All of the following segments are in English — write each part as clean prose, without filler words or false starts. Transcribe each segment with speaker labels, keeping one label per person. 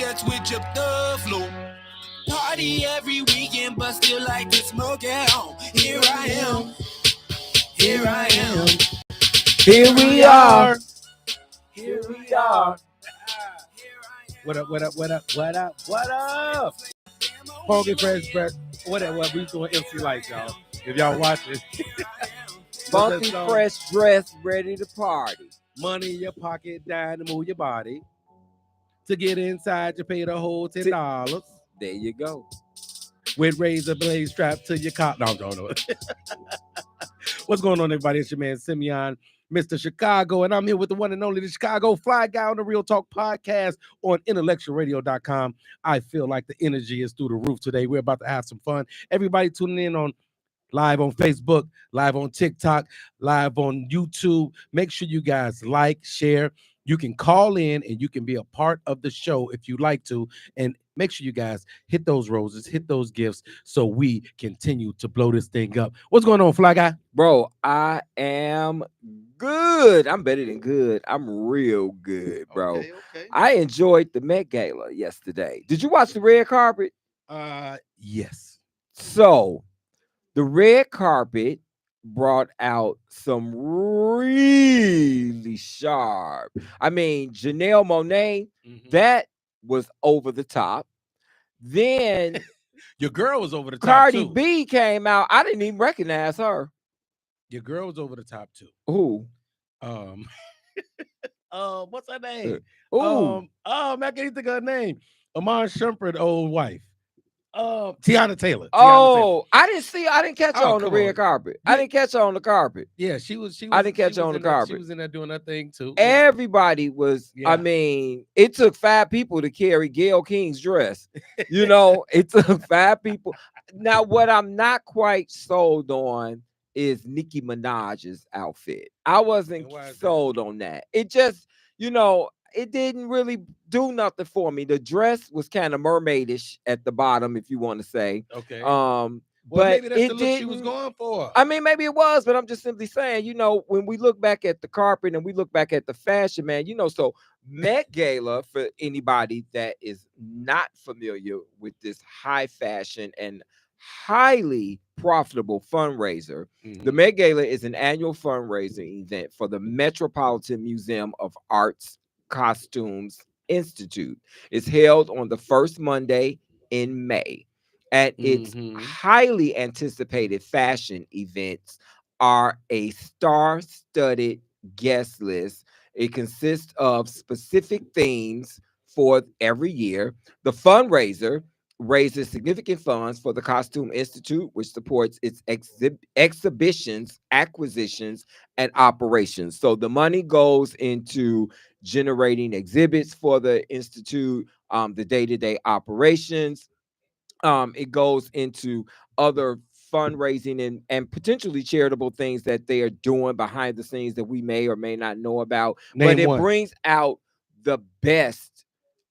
Speaker 1: just switch up the flow. Party every weekend, but still like to smoke at home. Here I am. Here I am.
Speaker 2: Here we are.
Speaker 1: Here we are.
Speaker 2: What up, what up, what up, what up, what up? Funky Fresh Breath. Whatever, we doing MC Lights, y'all. If y'all watching.
Speaker 3: Funky Fresh Dress, ready to party.
Speaker 2: Money in your pocket, dying to move your body. To get inside, you pay the whole $10.
Speaker 3: There you go.
Speaker 2: With razor blade strapped to your cop. No. What's going on, everybody? It's your man, Simeon, Mr. Chicago, and I'm here with the one and only, the Chicago Fly Guy on the Real Talk Podcast on IntellectualRadio.com. I feel like the energy is through the roof today. We're about to have some fun. Everybody tuning in on live on Facebook, live on TikTok, live on YouTube. Make sure you guys like, share. You can call in and you can be a part of the show if you like to. And make sure you guys hit those roses, hit those gifts so we continue to blow this thing up. What's going on, Fly Guy?
Speaker 3: Bro, I am good. I'm better than good. I'm real good, bro.
Speaker 2: Okay.
Speaker 3: I enjoyed the Met Gala yesterday. Did you watch the red carpet?
Speaker 2: Yes.
Speaker 3: So, the red carpet brought out some really sharp. I mean, Janelle Monáe, that was over the top. Then
Speaker 2: your girl was over the top.
Speaker 3: Cardi
Speaker 2: too.
Speaker 3: B came out. I didn't even recognize her.
Speaker 2: Your girl was over the top too.
Speaker 3: Who?
Speaker 2: What's her name?
Speaker 3: Ooh.
Speaker 2: I can't even think of her name. Amon Shumpert, old wife. Tiana Taylor.
Speaker 3: I didn't catch her on the red carpet.
Speaker 2: Yeah.
Speaker 3: I didn't catch her on the carpet.
Speaker 2: Yeah, she was.
Speaker 3: I didn't catch her on the carpet.
Speaker 2: She was in there doing her thing too.
Speaker 3: Everybody was. Yeah. I mean, it took 5 people to carry Gayle King's dress. You know, it took 5 people. Now, what I'm not quite sold on is Nicki Minaj's outfit. I wasn't sold on that. It just, it didn't really do nothing for me. The dress was kind of mermaidish at the bottom, if you want to say.
Speaker 2: Okay.
Speaker 3: But
Speaker 2: maybe that's the look she was going for.
Speaker 3: I mean, maybe it was, but I'm just simply saying, when we look back at the carpet and we look back at the fashion, man, so Met Gala, for anybody that is not familiar with this high fashion and highly profitable fundraiser, the Met Gala is an annual fundraising event for the Metropolitan Museum of Art's Costumes Institute. It's held on the first Monday in May, and its highly anticipated fashion events are a star-studded guest list. It consists of specific themes for every year. The fundraiser raises significant funds for the Costume Institute, which supports its exhibitions, acquisitions, and operations. So the money goes into generating exhibits for the Institute, the day-to-day operations. It goes into other fundraising and potentially charitable things that they are doing behind the scenes that we may or may not know about. But it brings out the best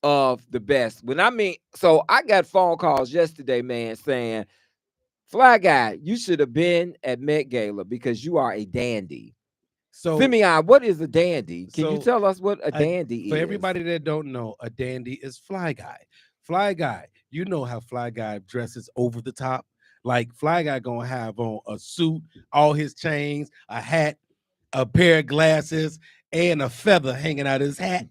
Speaker 3: of the best. So I got phone calls yesterday, man, saying, Fly Guy, you should have been at Met Gala because you are a dandy. So, Simeon, what is a dandy? Can you tell us what a dandy is?
Speaker 2: For everybody that don't know, a dandy is Fly Guy. Fly Guy, you know how Fly Guy dresses over the top. Like Fly Guy gonna have on a suit, all his chains, a hat, a pair of glasses, and a feather hanging out of his hat.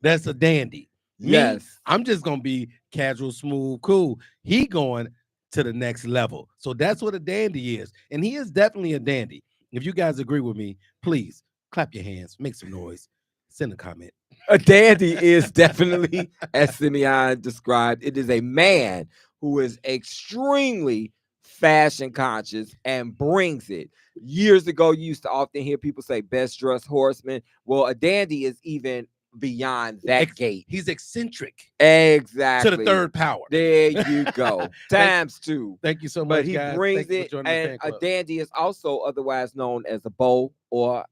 Speaker 2: That's a dandy.
Speaker 3: Yes.
Speaker 2: I'm just gonna be casual, smooth, cool. He going to the next level. So that's what a dandy is. And he is definitely a dandy. If you guys agree with me, please clap your hands, make some noise, send a comment.
Speaker 3: A dandy is definitely, as Simeon described, it is a man who is extremely fashion conscious and brings it. Years ago, you used to often hear people say best dressed horseman. Well, a dandy is even beyond that gate.
Speaker 2: He's eccentric.
Speaker 3: Exactly.
Speaker 2: To the third power.
Speaker 3: There you go. Times 2.
Speaker 2: Thank you so much,
Speaker 3: but he
Speaker 2: guys.
Speaker 3: brings it, and a dandy is also otherwise known as a beau or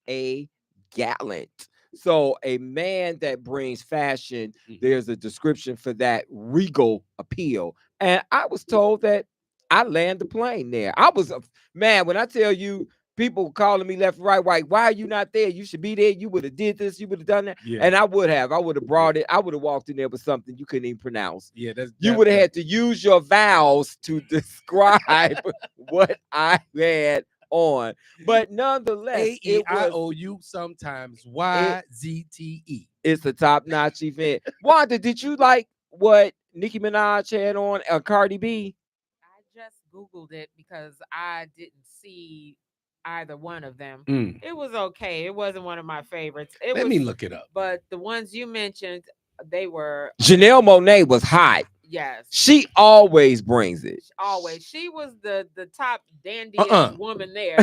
Speaker 3: a gallant. So a man that brings fashion, there's a description for that, regal appeal. And I was told that I land the plane there. I was, man, when I tell you, people calling me left and right. Why are you not there? You should be there. You would have did this. You would have done that.
Speaker 2: Yeah.
Speaker 3: And I would have brought it. I would have walked in there with something you couldn't even pronounce.
Speaker 2: Yeah,
Speaker 3: you would have had to use your vowels to describe what I had on. But nonetheless,
Speaker 2: AEIOU, sometimes YZTE.
Speaker 3: It's a top-notch event. Wanda, did you like what Nicki Minaj had on Cardi B?
Speaker 4: I just Googled it because I didn't see either one of them. It was okay. It wasn't one of my favorites.
Speaker 2: Let me look it up.
Speaker 4: But the ones you mentioned, they were.
Speaker 3: Janelle Monáe was hot.
Speaker 4: Yes.
Speaker 3: She always brings it.
Speaker 4: Always. She was the top dandiest woman there.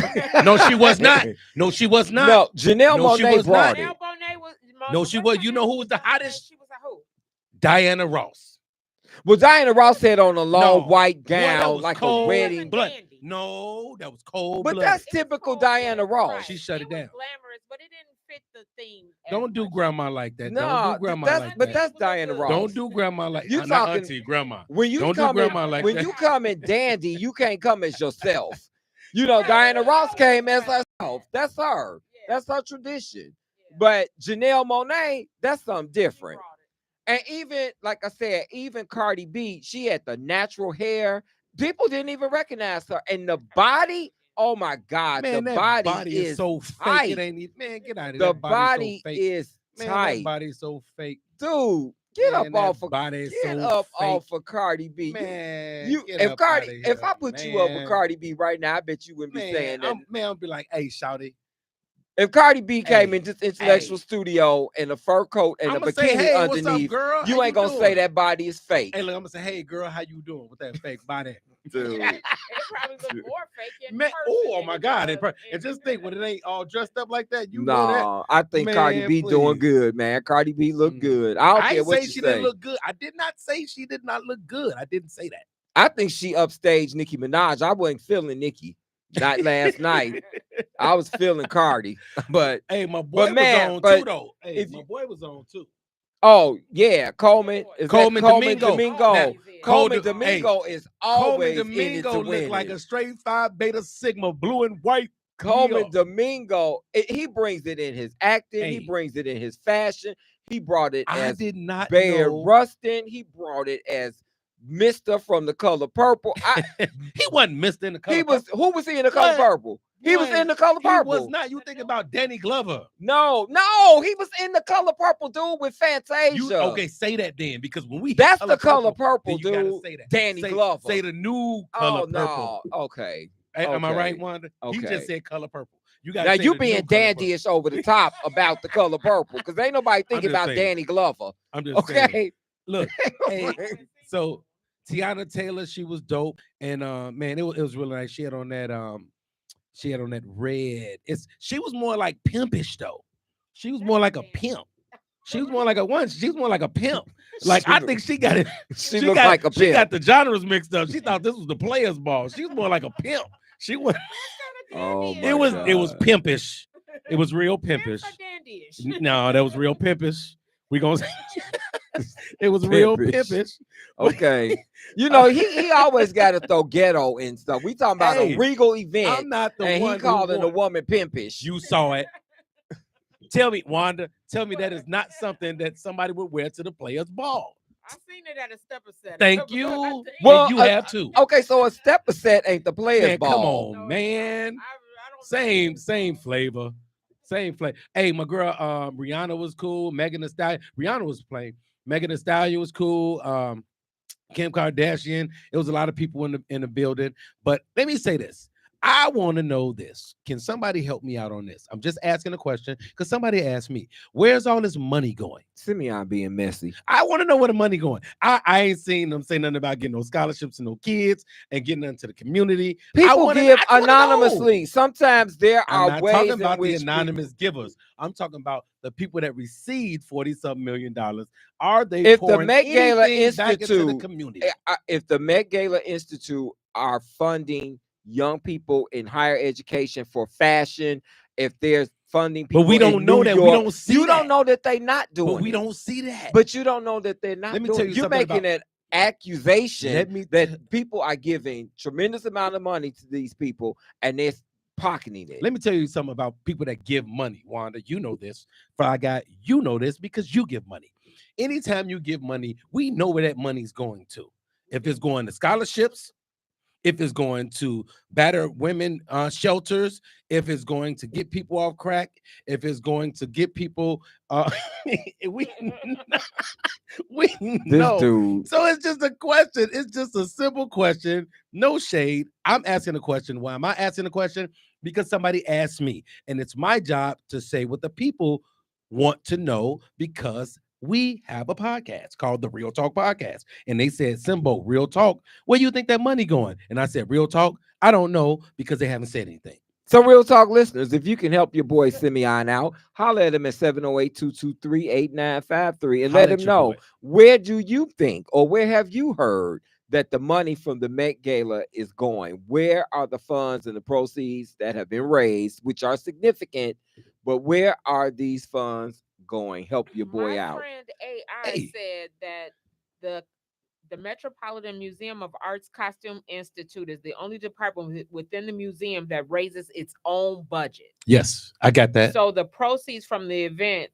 Speaker 2: No, she was not. No, she was not.
Speaker 3: No, Janelle Monáe brought it.
Speaker 4: Janelle Monáe was.
Speaker 2: No, she was. You know who was the hottest?
Speaker 4: She was a who?
Speaker 2: Diana Ross.
Speaker 3: Well, Diana Ross had on a long white gown, like
Speaker 2: cold
Speaker 3: a wedding.
Speaker 2: No, that was cold.
Speaker 3: But that's typical Diana Ross.
Speaker 2: She shut it down.
Speaker 4: Glamorous, but it didn't fit the theme.
Speaker 2: Don't do grandma like that.
Speaker 3: No,
Speaker 2: don't do grandma like that.
Speaker 3: But that's Diana Ross.
Speaker 2: Don't do grandma like that.
Speaker 3: You talking
Speaker 2: auntie, grandma.
Speaker 3: When you
Speaker 2: don't
Speaker 3: come
Speaker 2: do grandma
Speaker 3: in,
Speaker 2: like
Speaker 3: when
Speaker 2: that.
Speaker 3: you come in dandy, you can't come as yourself. You know, Diana Ross came as herself. That's her. That's her tradition. But Janelle Monáe, that's something different. And even, like I said, even Cardi B, she had the natural hair. People didn't even recognize her. And the body, oh my God,
Speaker 2: man,
Speaker 3: the
Speaker 2: body
Speaker 3: body is
Speaker 2: so fake. It ain't even, man, get out of
Speaker 3: the
Speaker 2: here.
Speaker 3: body
Speaker 2: so fake.
Speaker 3: is
Speaker 2: man,
Speaker 3: tight.
Speaker 2: That body's so fake.
Speaker 3: Dude, get
Speaker 2: man,
Speaker 3: up off of off of Cardi B.
Speaker 2: Man,
Speaker 3: if I put you up with Cardi B right now, I bet you wouldn't be saying that.
Speaker 2: I'll be like, hey, shawty.
Speaker 3: If Cardi B came in this intellectual studio in a fur coat and a bikini underneath,
Speaker 2: girl?
Speaker 3: You ain't gonna say that body is fake.
Speaker 2: Hey, look, I'm gonna say, hey, girl, how you doing with that fake body?
Speaker 3: Dude.
Speaker 4: It probably look more fake in
Speaker 2: man,
Speaker 4: person.
Speaker 2: Oh my God. And just think, when it ain't all dressed up like that, you
Speaker 3: know that. I think Cardi B doing good, man. Cardi B look good. I don't care what you say.
Speaker 2: Didn't look good. I did not say she did not look good. I didn't say that.
Speaker 3: I think she upstaged Nicki Minaj. I wasn't feeling Nicki. Not last night. I was feeling Cardi, but
Speaker 2: hey, my boy was on too, though. Hey, my boy was on too.
Speaker 3: Oh yeah, Coleman
Speaker 2: Domingo.
Speaker 3: Coleman Domingo is always
Speaker 2: Coleman Domingo look like a straight Phi Beta Sigma, blue and white.
Speaker 3: Coleman Domingo, he brings it in his acting. He brings it in his fashion. He brought it as Bear Rustin. He brought it as Mr. from The Color Purple.
Speaker 2: He wasn't Mr. in The Color Purple.
Speaker 3: Who was he in The Color Purple? He was in The Color Purple.
Speaker 2: He was not. You think about Danny Glover.
Speaker 3: No, he was in The Color Purple, dude, with Fantasia.
Speaker 2: Okay, say that then, because when we
Speaker 3: that's The Color Purple, dude.
Speaker 2: You gotta say that.
Speaker 3: Danny Glover.
Speaker 2: Say the new Color Purple.
Speaker 3: Okay.
Speaker 2: Am I right, Wanda?
Speaker 3: Okay.
Speaker 2: He just said Color Purple. You got
Speaker 3: now you being dandyish over the top about The Color Purple, because ain't nobody thinking about Danny Glover.
Speaker 2: I'm just saying. Look, so Tiana Taylor, she was dope, and man, it was really nice. She had on that red. She was more like pimpish though. She was more like a pimp. She was more like a pimp. Like I think she got it.
Speaker 3: She looked like a pimp.
Speaker 2: She got the genres mixed up. She thought this was the players' ball. She was more like a pimp. She was. It was pimpish. It was real pimpish. No, that was real pimpish. We gonna say it was real pimpish.
Speaker 3: Okay. You know, he always got to throw ghetto and stuff. We talking about a regal event.
Speaker 2: I'm not the
Speaker 3: and
Speaker 2: one.
Speaker 3: He calling a woman pimpish.
Speaker 2: You saw it. Tell me, Wanda. Tell me that is not something that somebody would wear to the players' ball.
Speaker 4: I've seen it at a stepper set.
Speaker 2: Thank you.
Speaker 3: Well,
Speaker 2: you have to.
Speaker 3: Okay, so a stepper set ain't the players' ball.
Speaker 2: Come on, man. Same flavor. Same flavor. Hey, my girl, Rihanna was cool. Megan Thee Stallion. Rihanna was playing. Megan Thee Stallion was cool. Kim Kardashian. It was a lot of people in the building. But let me say this. I want to know this. Can somebody help me out on this? I'm just asking a question because somebody asked me, where's all this money going?
Speaker 3: Simeon being messy.
Speaker 2: I want to know where the money going. I ain't seen them say nothing about getting no scholarships and no kids and getting into the community.
Speaker 3: People give anonymously. Sometimes there are ways.
Speaker 2: I'm not talking about the anonymous givers. I'm talking about the people that received $40-something million. Are they
Speaker 3: if the Met Gala
Speaker 2: Institute, the community?
Speaker 3: If the Met Gala Institute are funding young people in higher education for fashion, if there's funding people,
Speaker 2: but we don't know that. We don't see.
Speaker 3: You don't know that they're not doing.
Speaker 2: But we don't see that.
Speaker 3: But you don't know that they're not.
Speaker 2: Let me tell you,
Speaker 3: you're making an accusation that people are giving tremendous amount of money to these people, and they're pocketing it.
Speaker 2: Let me tell you something about people that give money, Wanda. You know this. Fly Guy, you know this because you give money. Anytime you give money, we know where that money's going to. If it's going to scholarships, if it's going to batter women shelters, if it's going to get people off crack, if it's going to get people, we we
Speaker 3: This
Speaker 2: know.
Speaker 3: dude.
Speaker 2: So it's just a question. It's just a simple question. No shade. I'm asking a question. Why am I asking a question? Because somebody asked me, and it's my job to say what the people want to know because we have a podcast called the Real Talk Podcast. And they said, Simbo, Real Talk, where you think that money going? And I said, Real Talk, I don't know because they haven't said anything.
Speaker 3: So, Real Talk listeners, if you can help your boy Simeon out, holler at him at 708-223-8953 and let him know, where do you think or where have you heard that the money from the Met Gala is going? Where are the funds and the proceeds that have been raised, which are significant, but where are these funds going? Help your boy out.
Speaker 4: My friend AI said that the Metropolitan Museum of Art's Costume Institute is the only department within the museum that raises its own budget.
Speaker 2: Yes, I got that.
Speaker 4: So the proceeds from the event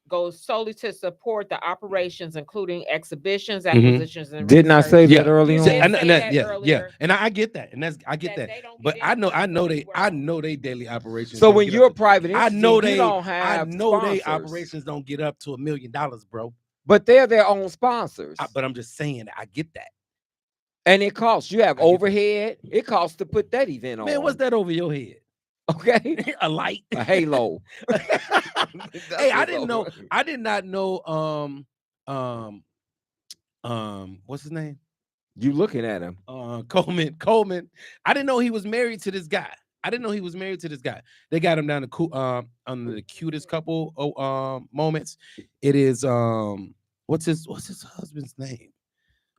Speaker 4: goes solely to support the operations, including exhibitions, acquisitions, and
Speaker 3: didn't I say that early on?
Speaker 2: Yeah, and I get that, and I get that. But I know they daily operations.
Speaker 3: So when you're a private entity,
Speaker 2: I know
Speaker 3: you don't have
Speaker 2: they operations don't get up to $1 million, bro.
Speaker 3: But they're their own sponsors.
Speaker 2: But I'm just saying, I get that.
Speaker 3: And it costs. You have overhead. It costs to put that event on.
Speaker 2: Man, what's that over your head?
Speaker 3: Okay.
Speaker 2: A light.
Speaker 3: A halo.
Speaker 2: Hey, I didn't know. I did not know. What's his name?
Speaker 3: You looking at him.
Speaker 2: Coleman. I didn't know he was married to this guy. They got him down to on the cutest couple moments. It is what's his husband's name?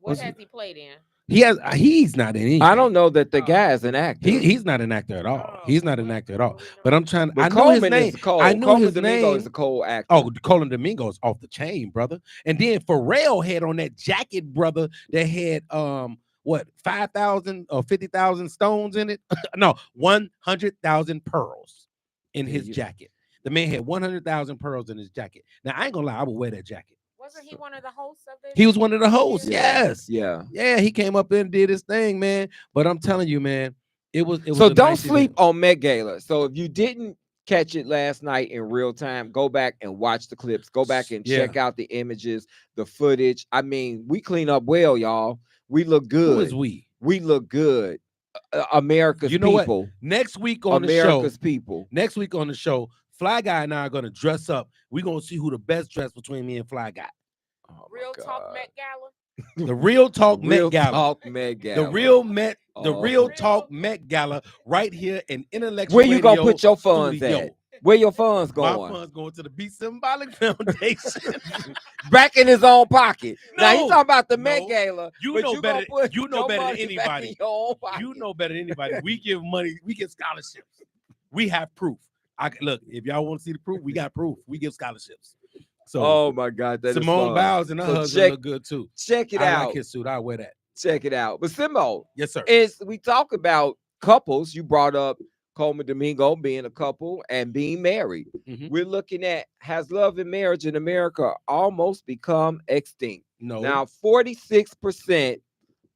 Speaker 4: What has he played in?
Speaker 2: He's not in anything.
Speaker 3: I don't know that the guy is an actor.
Speaker 2: He's not an actor at all. He's not an actor at all. But I'm trying.
Speaker 3: But
Speaker 2: I know his name.
Speaker 3: I know his Domingo name is a cold actor.
Speaker 2: Oh, Colin Domingo's off the chain, brother. And then Pharrell had on that jacket, brother, that had 5,000 or 50,000 stones in it. No, 100,000 pearls in his jacket. The man had 100,000 pearls in his jacket. Now I ain't gonna lie, I would wear that jacket.
Speaker 4: Wasn't he one of the hosts of it?
Speaker 2: He was one of the hosts. Yes.
Speaker 3: Yeah.
Speaker 2: He came up and did his thing, man. But I'm telling you, man, it was
Speaker 3: so don't sleep on Met Gala. So if you didn't catch it last night in real time, go back and watch the clips. Go back and check out the images, the footage. I mean, we clean up well, y'all. We look good.
Speaker 2: Who is we?
Speaker 3: We look good. America's people.
Speaker 2: What? Next week on
Speaker 3: America's people.
Speaker 2: Next week on the show, Fly Guy and I are gonna dress up. We're gonna see who the best dressed between me and Fly Guy.
Speaker 3: Oh
Speaker 4: Real Talk Met Gala.
Speaker 2: The Real Talk Met Gala.
Speaker 3: Talk Met Gala.
Speaker 2: The Real Talk Met Gala right here in Intellectual
Speaker 3: Radio. Where you gonna
Speaker 2: Radio
Speaker 3: put your funds
Speaker 2: Studio.
Speaker 3: at? Where your funds going?
Speaker 2: My funds going to the Be Symbolic Foundation.
Speaker 3: Back in his own pocket. Now he's talking about the Met Gala.
Speaker 2: You know better. You know better than anybody. You know better than anybody. We give money. We get scholarships. We have proof. Look, if y'all want to see the proof, we got proof. We give scholarships. So,
Speaker 3: oh my God, that
Speaker 2: Simone Biles and her husband look good too.
Speaker 3: Check it out.
Speaker 2: I like his suit. I wear that.
Speaker 3: Check it out. But Simo,
Speaker 2: yes, sir.
Speaker 3: Is we talk about couples. You brought up Coleman Domingo being a couple and being married.
Speaker 2: Mm-hmm.
Speaker 3: We're looking at, has love and marriage in America almost become extinct?
Speaker 2: No.
Speaker 3: Now, 46%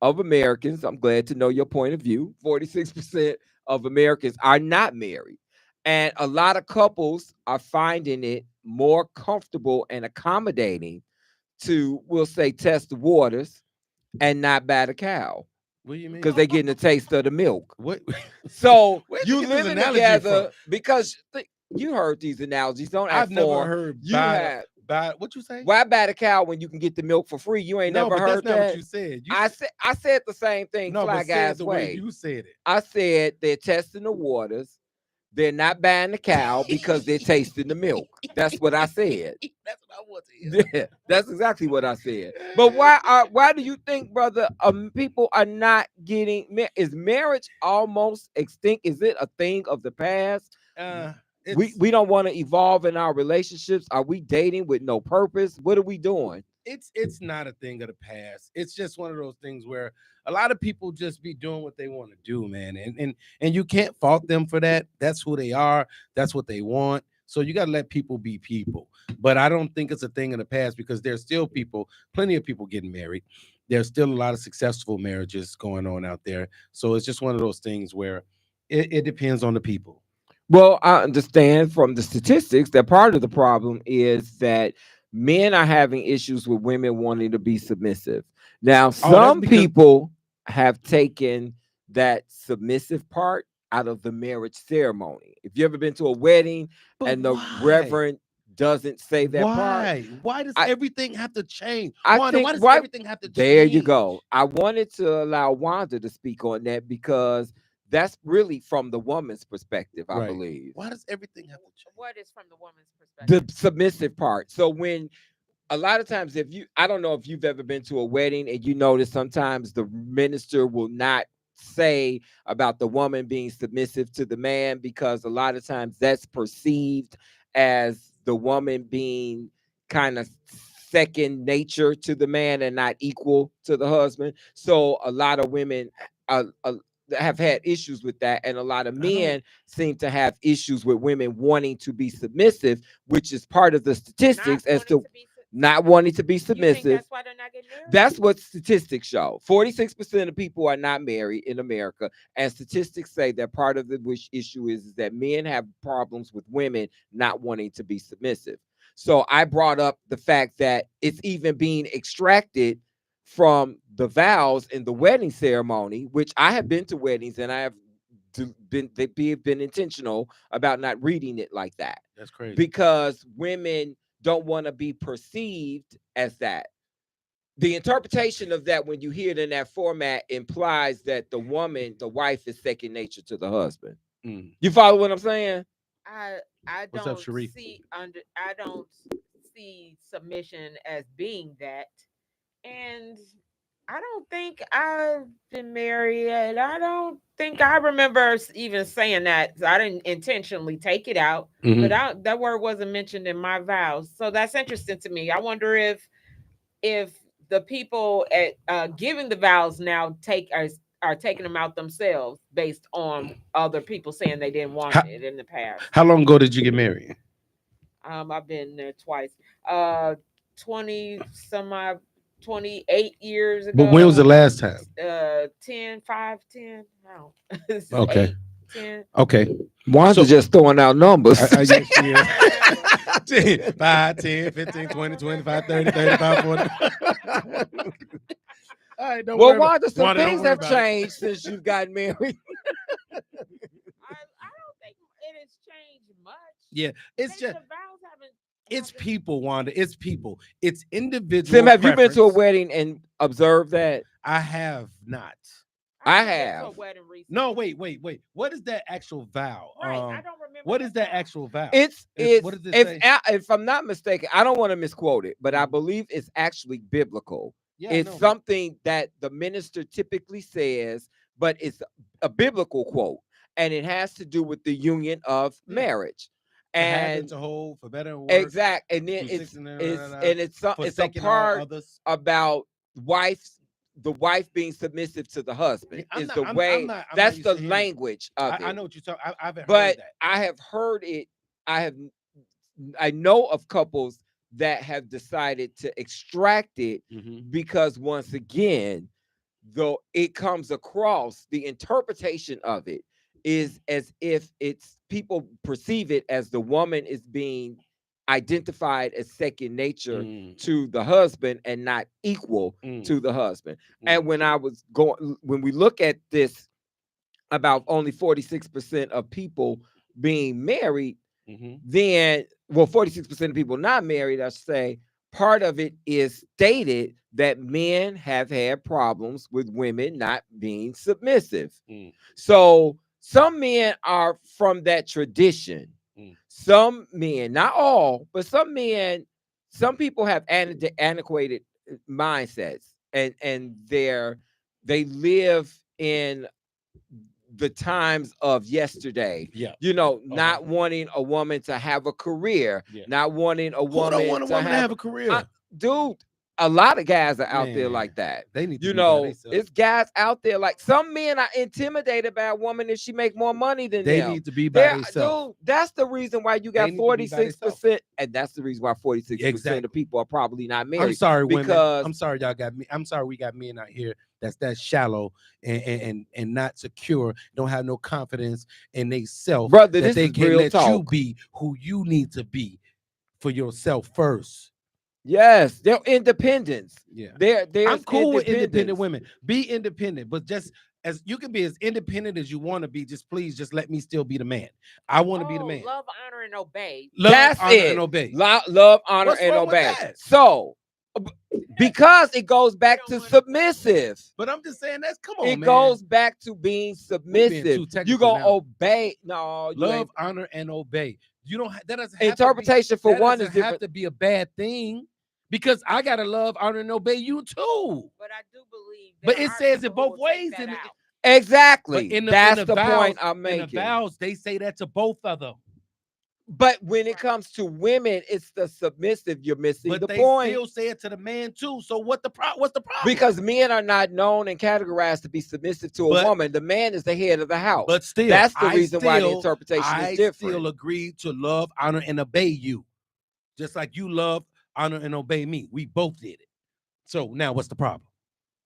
Speaker 3: of Americans, I'm glad to know your point of view. 46% of Americans are not married. And a lot of couples are finding it more comfortable and accommodating to, we'll say, test the waters and not bat a cow.
Speaker 2: What do you mean?
Speaker 3: Because they're getting a taste of the milk.
Speaker 2: What?
Speaker 3: So you living together because you heard these analogies. Don't act
Speaker 2: I've never heard.
Speaker 3: You have.
Speaker 2: What you say?
Speaker 3: Why bat a cow when you can get the milk for free? You ain't never heard
Speaker 2: that's
Speaker 3: that.
Speaker 2: Not what you said.
Speaker 3: I said the same thing.
Speaker 2: No,
Speaker 3: Fly
Speaker 2: but
Speaker 3: Guy's
Speaker 2: the
Speaker 3: way.
Speaker 2: You said it.
Speaker 3: I said they're testing the waters. They're not buying the cow because they're tasting the milk. That's what I said.
Speaker 2: That's what I want to hear.
Speaker 3: Yeah, that's exactly what I said. But why do you think, brother, people are not getting? Is marriage almost extinct? Is it a thing of the past? We don't want to evolve in our relationships. Are we dating with no purpose? What are we doing?
Speaker 2: it's not a thing of the past. It's just one of those things where a lot of people just be doing what they want to do, man. And you can't fault them for that. That's who they are. That's what they want. So you got to let people be people. But I don't think it's a thing in the past because there's still plenty of people getting married. There's still a lot of successful marriages going on out there. So it's just one of those things where it depends on the people.
Speaker 3: Well, I understand from the statistics that part of the problem is that men are having issues with women wanting to be submissive. Now, some people have taken that submissive part out of the marriage ceremony. If you ever been to a wedding and the reverend doesn't say that part,
Speaker 2: why does everything have to change?
Speaker 3: Why
Speaker 2: does everything have to change?
Speaker 3: There you go. I wanted to allow Wanda to speak on that because that's really from the woman's perspective, I believe.
Speaker 2: Why does everything have to change?
Speaker 4: What is from the woman's perspective?
Speaker 3: The submissive part. So when a lot of times, I don't know if you've ever been to a wedding and you notice sometimes the minister will not say about the woman being submissive to the man because a lot of times that's perceived as the woman being kind of second nature to the man and not equal to the husband. So a lot of women have had issues with that, and a lot of men seem to have issues with women wanting to be submissive, which is part of the statistics as to not wanting to be submissive.
Speaker 4: That's why they're not getting married?
Speaker 3: That's what statistics show. 46% of people are not married in America, and statistics say that part of the issue is that men have problems with women not wanting to be submissive. So I brought up the fact that it's even being extracted from the vows in the wedding ceremony, which I have been to weddings and I have been intentional about not reading it like that.
Speaker 2: That's crazy.
Speaker 3: Because women don't want to be perceived as that. The interpretation of that when you hear it in that format implies that the wife is second nature to the husband. You follow what I'm saying?
Speaker 4: I
Speaker 2: What's
Speaker 4: don't
Speaker 2: up, Sharif?
Speaker 4: I don't see submission as being that. And I don't think I've been married yet. I don't think I remember even saying that. I didn't intentionally take it out, but that word wasn't mentioned in my vows. So that's interesting to me. I wonder if the people at giving the vows now are taking them out themselves based on other people saying they didn't want it in the past.
Speaker 2: How long ago did you get married?
Speaker 3: I've been there twice. 28 years ago.
Speaker 2: But when was the last time?
Speaker 3: 10, 5, 10. No.
Speaker 2: Okay.
Speaker 3: 8, 10.
Speaker 2: Okay.
Speaker 3: Wanda's just throwing out numbers.
Speaker 2: Yes, she is. 10, 5, 10, 15, 20, 25, 30, 35, 40. All right, don't worry
Speaker 3: Wanda, some
Speaker 2: Wanda,
Speaker 3: things have changed since you've gotten married.
Speaker 4: I don't think it has changed much.
Speaker 2: Yeah, it's
Speaker 4: Maybe
Speaker 2: just
Speaker 4: the vows haven't.
Speaker 2: it's people, Wanda. It's people. It's individual.
Speaker 3: Sim, have you been to a
Speaker 2: preference.
Speaker 3: wedding and observed that?
Speaker 2: I have not.
Speaker 3: I
Speaker 4: I've been to
Speaker 3: have.
Speaker 4: a wedding recently.
Speaker 2: No, wait. What is that actual vow?
Speaker 4: Right, I don't remember.
Speaker 2: What is that actual vow?
Speaker 3: It's
Speaker 2: what does it say?
Speaker 3: if I'm not mistaken, I don't want to misquote it, but I believe it's actually biblical.
Speaker 2: Yeah,
Speaker 3: It's something that the minister typically says, but it's a biblical quote, and it has to do with the union of marriage. And
Speaker 2: to hold for better and worse.
Speaker 3: Exact, and then it's a part about the wife being submissive to the husband. That's the language of it.
Speaker 2: I know what you're talking. I haven't
Speaker 3: But
Speaker 2: heard that.
Speaker 3: I have heard it. I know of couples that have decided to extract it because once again, though it comes across, the interpretation of it is as if it's people perceive it as the woman is being identified as second nature to the husband and not equal to the husband. And when we look at this about only 46% of people being married, then 46% of people not married, I say, part of it is stated that men have had problems with women not being submissive. So some men are from that tradition. Some men, not all, but some men, some people have antiquated mindsets, and they live in the times of yesterday. Not wanting a woman to have a career, not wanting a woman
Speaker 2: to have a career.
Speaker 3: Dude, a lot of guys are out there
Speaker 2: Man,
Speaker 3: like that.
Speaker 2: They need to
Speaker 3: You
Speaker 2: be by
Speaker 3: know,
Speaker 2: themselves.
Speaker 3: it's guys out there like some men are intimidated by a woman if she make more money than
Speaker 2: They
Speaker 3: them.
Speaker 2: need to be by
Speaker 3: They're-
Speaker 2: themselves.
Speaker 3: Dude, that's the reason why you
Speaker 2: They
Speaker 3: got
Speaker 2: need to be by
Speaker 3: 46%, and that's the reason why 46%
Speaker 2: Exactly.
Speaker 3: of people are probably not married.
Speaker 2: I'm sorry, women.
Speaker 3: because
Speaker 2: I'm sorry, y'all got me. I'm sorry, we got men out here that's shallow and not secure, don't have no confidence in they self,
Speaker 3: brother,
Speaker 2: that
Speaker 3: this
Speaker 2: they
Speaker 3: is
Speaker 2: can't
Speaker 3: real
Speaker 2: let you
Speaker 3: talk.
Speaker 2: be who you need to be for yourself first.
Speaker 3: Yes, they're independence.
Speaker 2: Yeah.
Speaker 3: There's
Speaker 2: I'm cool with independent
Speaker 3: independence.
Speaker 2: women. Be independent, but just as you can be as independent as you want to be, just please just let me still be the man. I want to be the man.
Speaker 4: Love, honor, and obey.
Speaker 2: Love,
Speaker 3: That's
Speaker 2: honor,
Speaker 3: it.
Speaker 2: and obey.
Speaker 3: Love, honor,
Speaker 2: What's
Speaker 3: and
Speaker 2: wrong with
Speaker 3: obey.
Speaker 2: that?
Speaker 3: So, because it goes back to submissive.
Speaker 2: But I'm just saying come on,
Speaker 3: It
Speaker 2: man.
Speaker 3: goes back to being
Speaker 2: being
Speaker 3: submissive.
Speaker 2: too technical
Speaker 3: You gonna
Speaker 2: now.
Speaker 3: obey? No, you
Speaker 2: Love,
Speaker 3: ain't.
Speaker 2: honor, and obey. You don't. That doesn't have
Speaker 3: Interpretation
Speaker 2: to be,
Speaker 3: for
Speaker 2: that
Speaker 3: one is
Speaker 2: doesn't
Speaker 3: different.
Speaker 2: have to be a bad thing, because I gotta love, honor, and obey you too.
Speaker 4: But I do believe.
Speaker 2: But
Speaker 4: there
Speaker 2: it
Speaker 4: are
Speaker 2: says it
Speaker 4: people who
Speaker 2: both
Speaker 4: will take
Speaker 2: ways
Speaker 4: that
Speaker 2: in it.
Speaker 4: out.
Speaker 3: Exactly.
Speaker 2: But in
Speaker 3: That's the
Speaker 2: vows,
Speaker 3: point I'm
Speaker 2: in
Speaker 3: making.
Speaker 2: the vows, they say that to both of them.
Speaker 3: But when it comes to women, it's the submissive. You're missing
Speaker 2: But
Speaker 3: the
Speaker 2: they
Speaker 3: point.
Speaker 2: still say it to the man too. So what's the problem?
Speaker 3: Because men are not known and categorized to be submissive to a woman. The man is the head of the house.
Speaker 2: But still,
Speaker 3: that's the reason why the interpretation
Speaker 2: I
Speaker 3: is different.
Speaker 2: still agree to love, honor, and obey you, just like you love, honor, and obey me. We both did it. So now, what's the problem?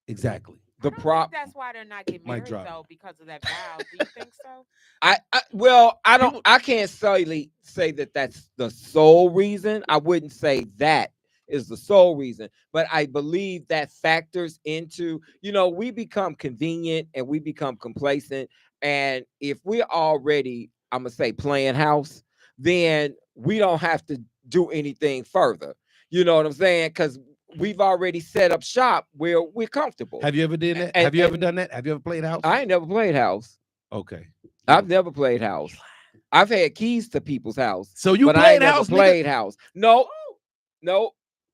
Speaker 2: Exactly.
Speaker 3: The problem.
Speaker 4: That's why they're not getting married though, because of that vow. Do you think so?
Speaker 3: I can't solely say that that's the sole reason. I wouldn't say that is the sole reason, but I believe that factors into, we become convenient and we become complacent. And if we're already, I'm going to say, playing house, then we don't have to do anything further. You know what I'm saying? Because we've already set up shop where we're comfortable.
Speaker 2: Have you ever done that? Have you ever done that? Have you ever played house?
Speaker 3: I ain't never played house.
Speaker 2: Okay.
Speaker 3: I've never played house. I've had keys to people's house.
Speaker 2: So you
Speaker 3: but
Speaker 2: played
Speaker 3: I ain't
Speaker 2: house,
Speaker 3: never played house. No.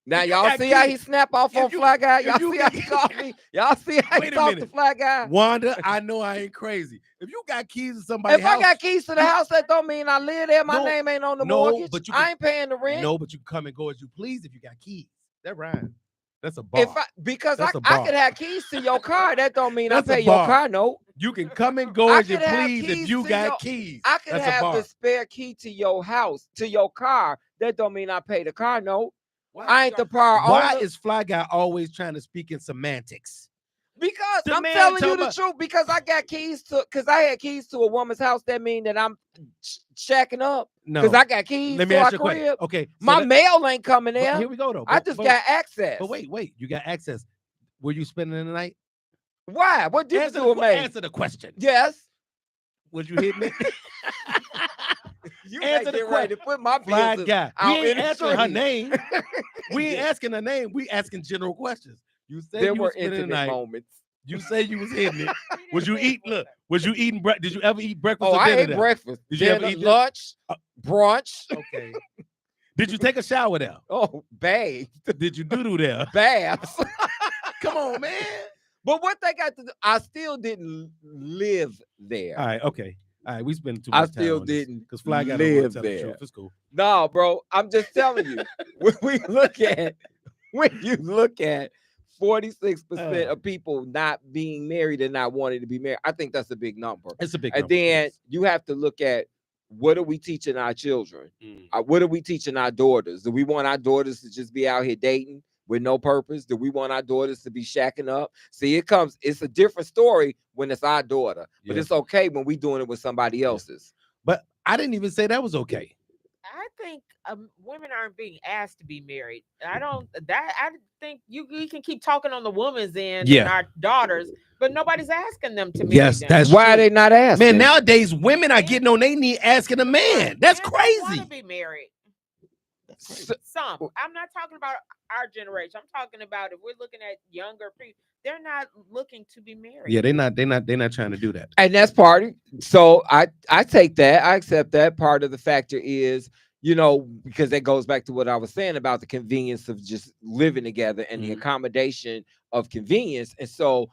Speaker 3: Now y'all see how he snap off on Fly Guy? Y'all see how he called me? Y'all see how he talked to Fly Guy?
Speaker 2: Wanda, I know I ain't crazy. If you got keys to somebody's house.
Speaker 3: If I got keys to the house, that don't mean I live there. My name ain't on the mortgage.
Speaker 2: But
Speaker 3: I ain't paying the rent.
Speaker 2: No, but you can come and go as you please if you got keys. That rhymes. That's a bar.
Speaker 3: Because I could have keys to your car. That don't mean I pay
Speaker 2: your
Speaker 3: car note.
Speaker 2: You can come and go as you please if you got keys.
Speaker 3: I could have the spare key to your house, to your car. That don't mean I pay the car note. I ain't the prior owner.
Speaker 2: Why is Fly Guy always trying to speak in semantics?
Speaker 3: Because I'm telling you the truth. Because I got keys to, because I had keys to a woman's house. That mean that I'm shacking up.
Speaker 2: No,
Speaker 3: because I got keys.
Speaker 2: Let me
Speaker 3: to
Speaker 2: ask
Speaker 3: our
Speaker 2: you a question.
Speaker 3: crib.
Speaker 2: Okay, so
Speaker 3: my mail ain't coming there.
Speaker 2: Here we go though.
Speaker 3: I just got access.
Speaker 2: But wait, you got access. Were you spending the night?
Speaker 3: Why? What difference do it make?
Speaker 2: Answer the question.
Speaker 3: Yes.
Speaker 2: Was you hitting it?
Speaker 3: You answer the question. Put my
Speaker 2: Fly
Speaker 3: business
Speaker 2: Guy.
Speaker 3: out
Speaker 2: We ain't
Speaker 3: in the
Speaker 2: answering her
Speaker 3: street.
Speaker 2: name. We ain't asking her name. We asking general questions. You said
Speaker 3: There
Speaker 2: you
Speaker 3: were
Speaker 2: was spending the
Speaker 3: intimate
Speaker 2: night.
Speaker 3: moments.
Speaker 2: You say you was hitting it. Was you eat? Look, was you eating? Did you ever eat breakfast?
Speaker 3: Oh,
Speaker 2: or
Speaker 3: I
Speaker 2: dinner
Speaker 3: ate
Speaker 2: there?
Speaker 3: breakfast.
Speaker 2: Did you ever eat
Speaker 3: lunch? Brunch?
Speaker 2: Okay. Did you take a shower there?
Speaker 3: Oh, bathe.
Speaker 2: Did you doo-doo there?
Speaker 3: Baths.
Speaker 2: Come on, man.
Speaker 3: But what they got to do, I still didn't live there.
Speaker 2: All right, okay. All right, we spent too much time.
Speaker 3: I still
Speaker 2: on this,
Speaker 3: didn't
Speaker 2: because Fly Guy
Speaker 3: live
Speaker 2: tell
Speaker 3: there.
Speaker 2: the truth. It's cool.
Speaker 3: No, bro. I'm just telling you. when you look at 46% of people not being married and not wanting to be married, I think that's a big number.
Speaker 2: It's a big
Speaker 3: number.
Speaker 2: number.
Speaker 3: And then you have to look at, what are we teaching our children? What are we teaching our daughters? Do we want our daughters to just be out here dating with no purpose? Do we want our daughters to be shacking up? See, it's a different story when it's our daughter, but it's okay when we doing it with somebody else's.
Speaker 2: But I didn't even say that was okay.
Speaker 4: I think women aren't being asked to be married. I think you can keep talking on the woman's end and our daughters, but nobody's asking them to marry them.
Speaker 2: That's
Speaker 3: why
Speaker 2: true.
Speaker 3: are they not asking?
Speaker 2: Man, nowadays women are getting on their knee asking a man. That's crazy.
Speaker 4: Want to be married. Some. I'm not talking about our generation. I'm talking about if we're looking at younger people, they're not looking to be married.
Speaker 2: Yeah, they're not trying to do that.
Speaker 3: And that's part of, so I take that. I accept that. Part of the factor is, because that goes back to what I was saying about the convenience of just living together and the accommodation of convenience. And so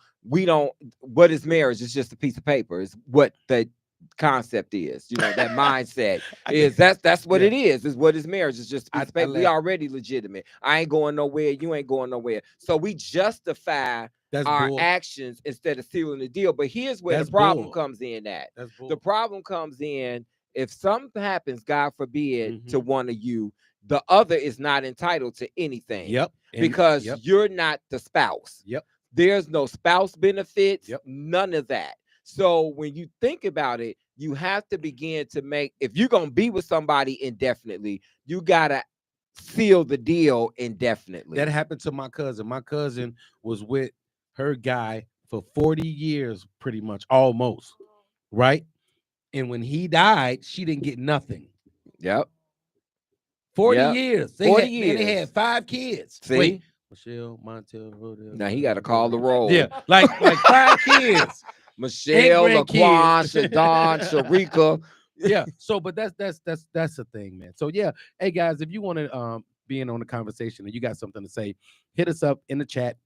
Speaker 3: what is marriage? It's just a piece of paper. It's what the concept is. You know, that mindset is that's what it is what is marriage. It's just we already legitimate. I ain't going nowhere, you ain't going nowhere. So we justify our actions instead of sealing the deal. But here's where the problem comes in at. The problem comes in if something happens, God forbid, to one of you, the other is not entitled to anything. Because you're not the spouse. There's no spouse benefits, none of that. So when you think about it, you have to begin to make, if you're going to be with somebody indefinitely, you got to seal the deal indefinitely.
Speaker 2: That happened to my cousin. My cousin was with her guy for 40 years, pretty much, almost, right? And when he died, she didn't get nothing. 40 years.
Speaker 3: 40 years.
Speaker 2: And they had 5 kids.
Speaker 3: See?
Speaker 2: Wait, Michelle, Montel, Rodell.
Speaker 3: Now he got to call the roll.
Speaker 2: Yeah, like 5 kids.
Speaker 3: Michelle, Laquan, Shadon, Sharika.
Speaker 2: Yeah. So, but that's the thing, man. So yeah, hey guys, if you want to be in on the conversation and you got something to say, hit us up in the chat.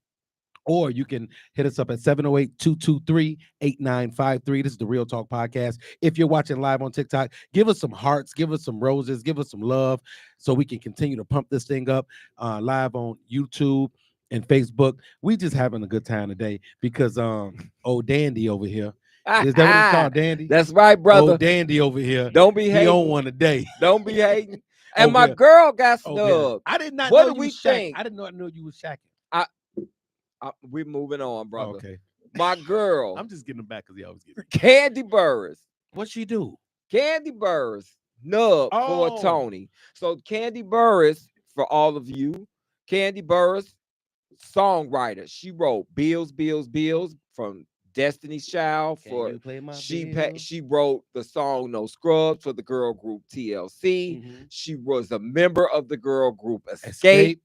Speaker 2: Or you can hit us up at 708-223-8953. This is the Real Talk Podcast. If you're watching live on TikTok, give us some hearts, give us some roses, give us some love so we can continue to pump this thing up live on YouTube and Facebook. We just having a good time today because old Dandy over here. Is that what it's called, Dandy?
Speaker 3: That's right, brother.
Speaker 2: Old Dandy over here.
Speaker 3: Don't be hating.
Speaker 2: He on one today.
Speaker 3: Don't be hating. And my girl got snubbed.
Speaker 2: I did not
Speaker 3: what
Speaker 2: know
Speaker 3: do we
Speaker 2: you
Speaker 3: think?
Speaker 2: I did not know you was shacking.
Speaker 3: We're moving on, brother.
Speaker 2: Okay.
Speaker 3: My girl.
Speaker 2: I'm just getting them back because he always gets
Speaker 3: Candy Burris.
Speaker 2: What she do?
Speaker 3: Candy Burris nubbed for Tony. So Candy Burris, for all of you, Candy Burris, songwriter. She wrote Bills, Bills, Bills from Destiny's Child. She wrote the song No Scrubs for the girl group TLC. She was a member of the girl group Escape.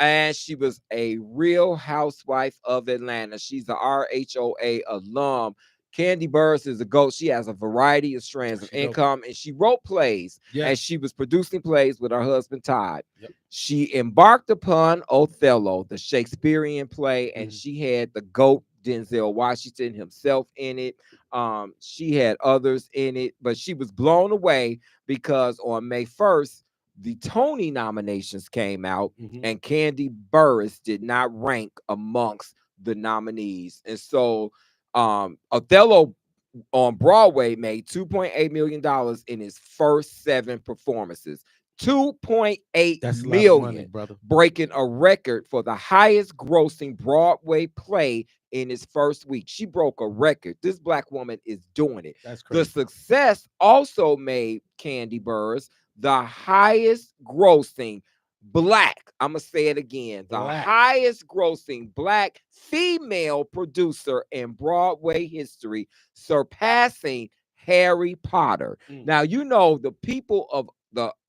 Speaker 3: And she was a Real Housewife of Atlanta. She's a RHOA alum. Candy Burris is a GOAT. She has a variety of strands of income, and she wrote plays. And she was producing plays with her husband Todd. She embarked upon Othello, the Shakespearean play, and she had the GOAT Denzel Washington himself in it. She had others in it, but she was blown away because on May 1st, the Tony nominations came out, and Candy Burris did not rank amongst the nominees. And so Othello on Broadway made $2.8 million in his first 7 performances. 2.8 million, money, brother. Breaking a record for the highest grossing Broadway play in his first week. She broke a record. This black woman is doing it.
Speaker 2: That's crazy.
Speaker 3: The success also made Candy Burris the highest grossing black, I'm gonna say it again, the highest grossing black female producer in Broadway history, surpassing Harry Potter. Now, you know, the people of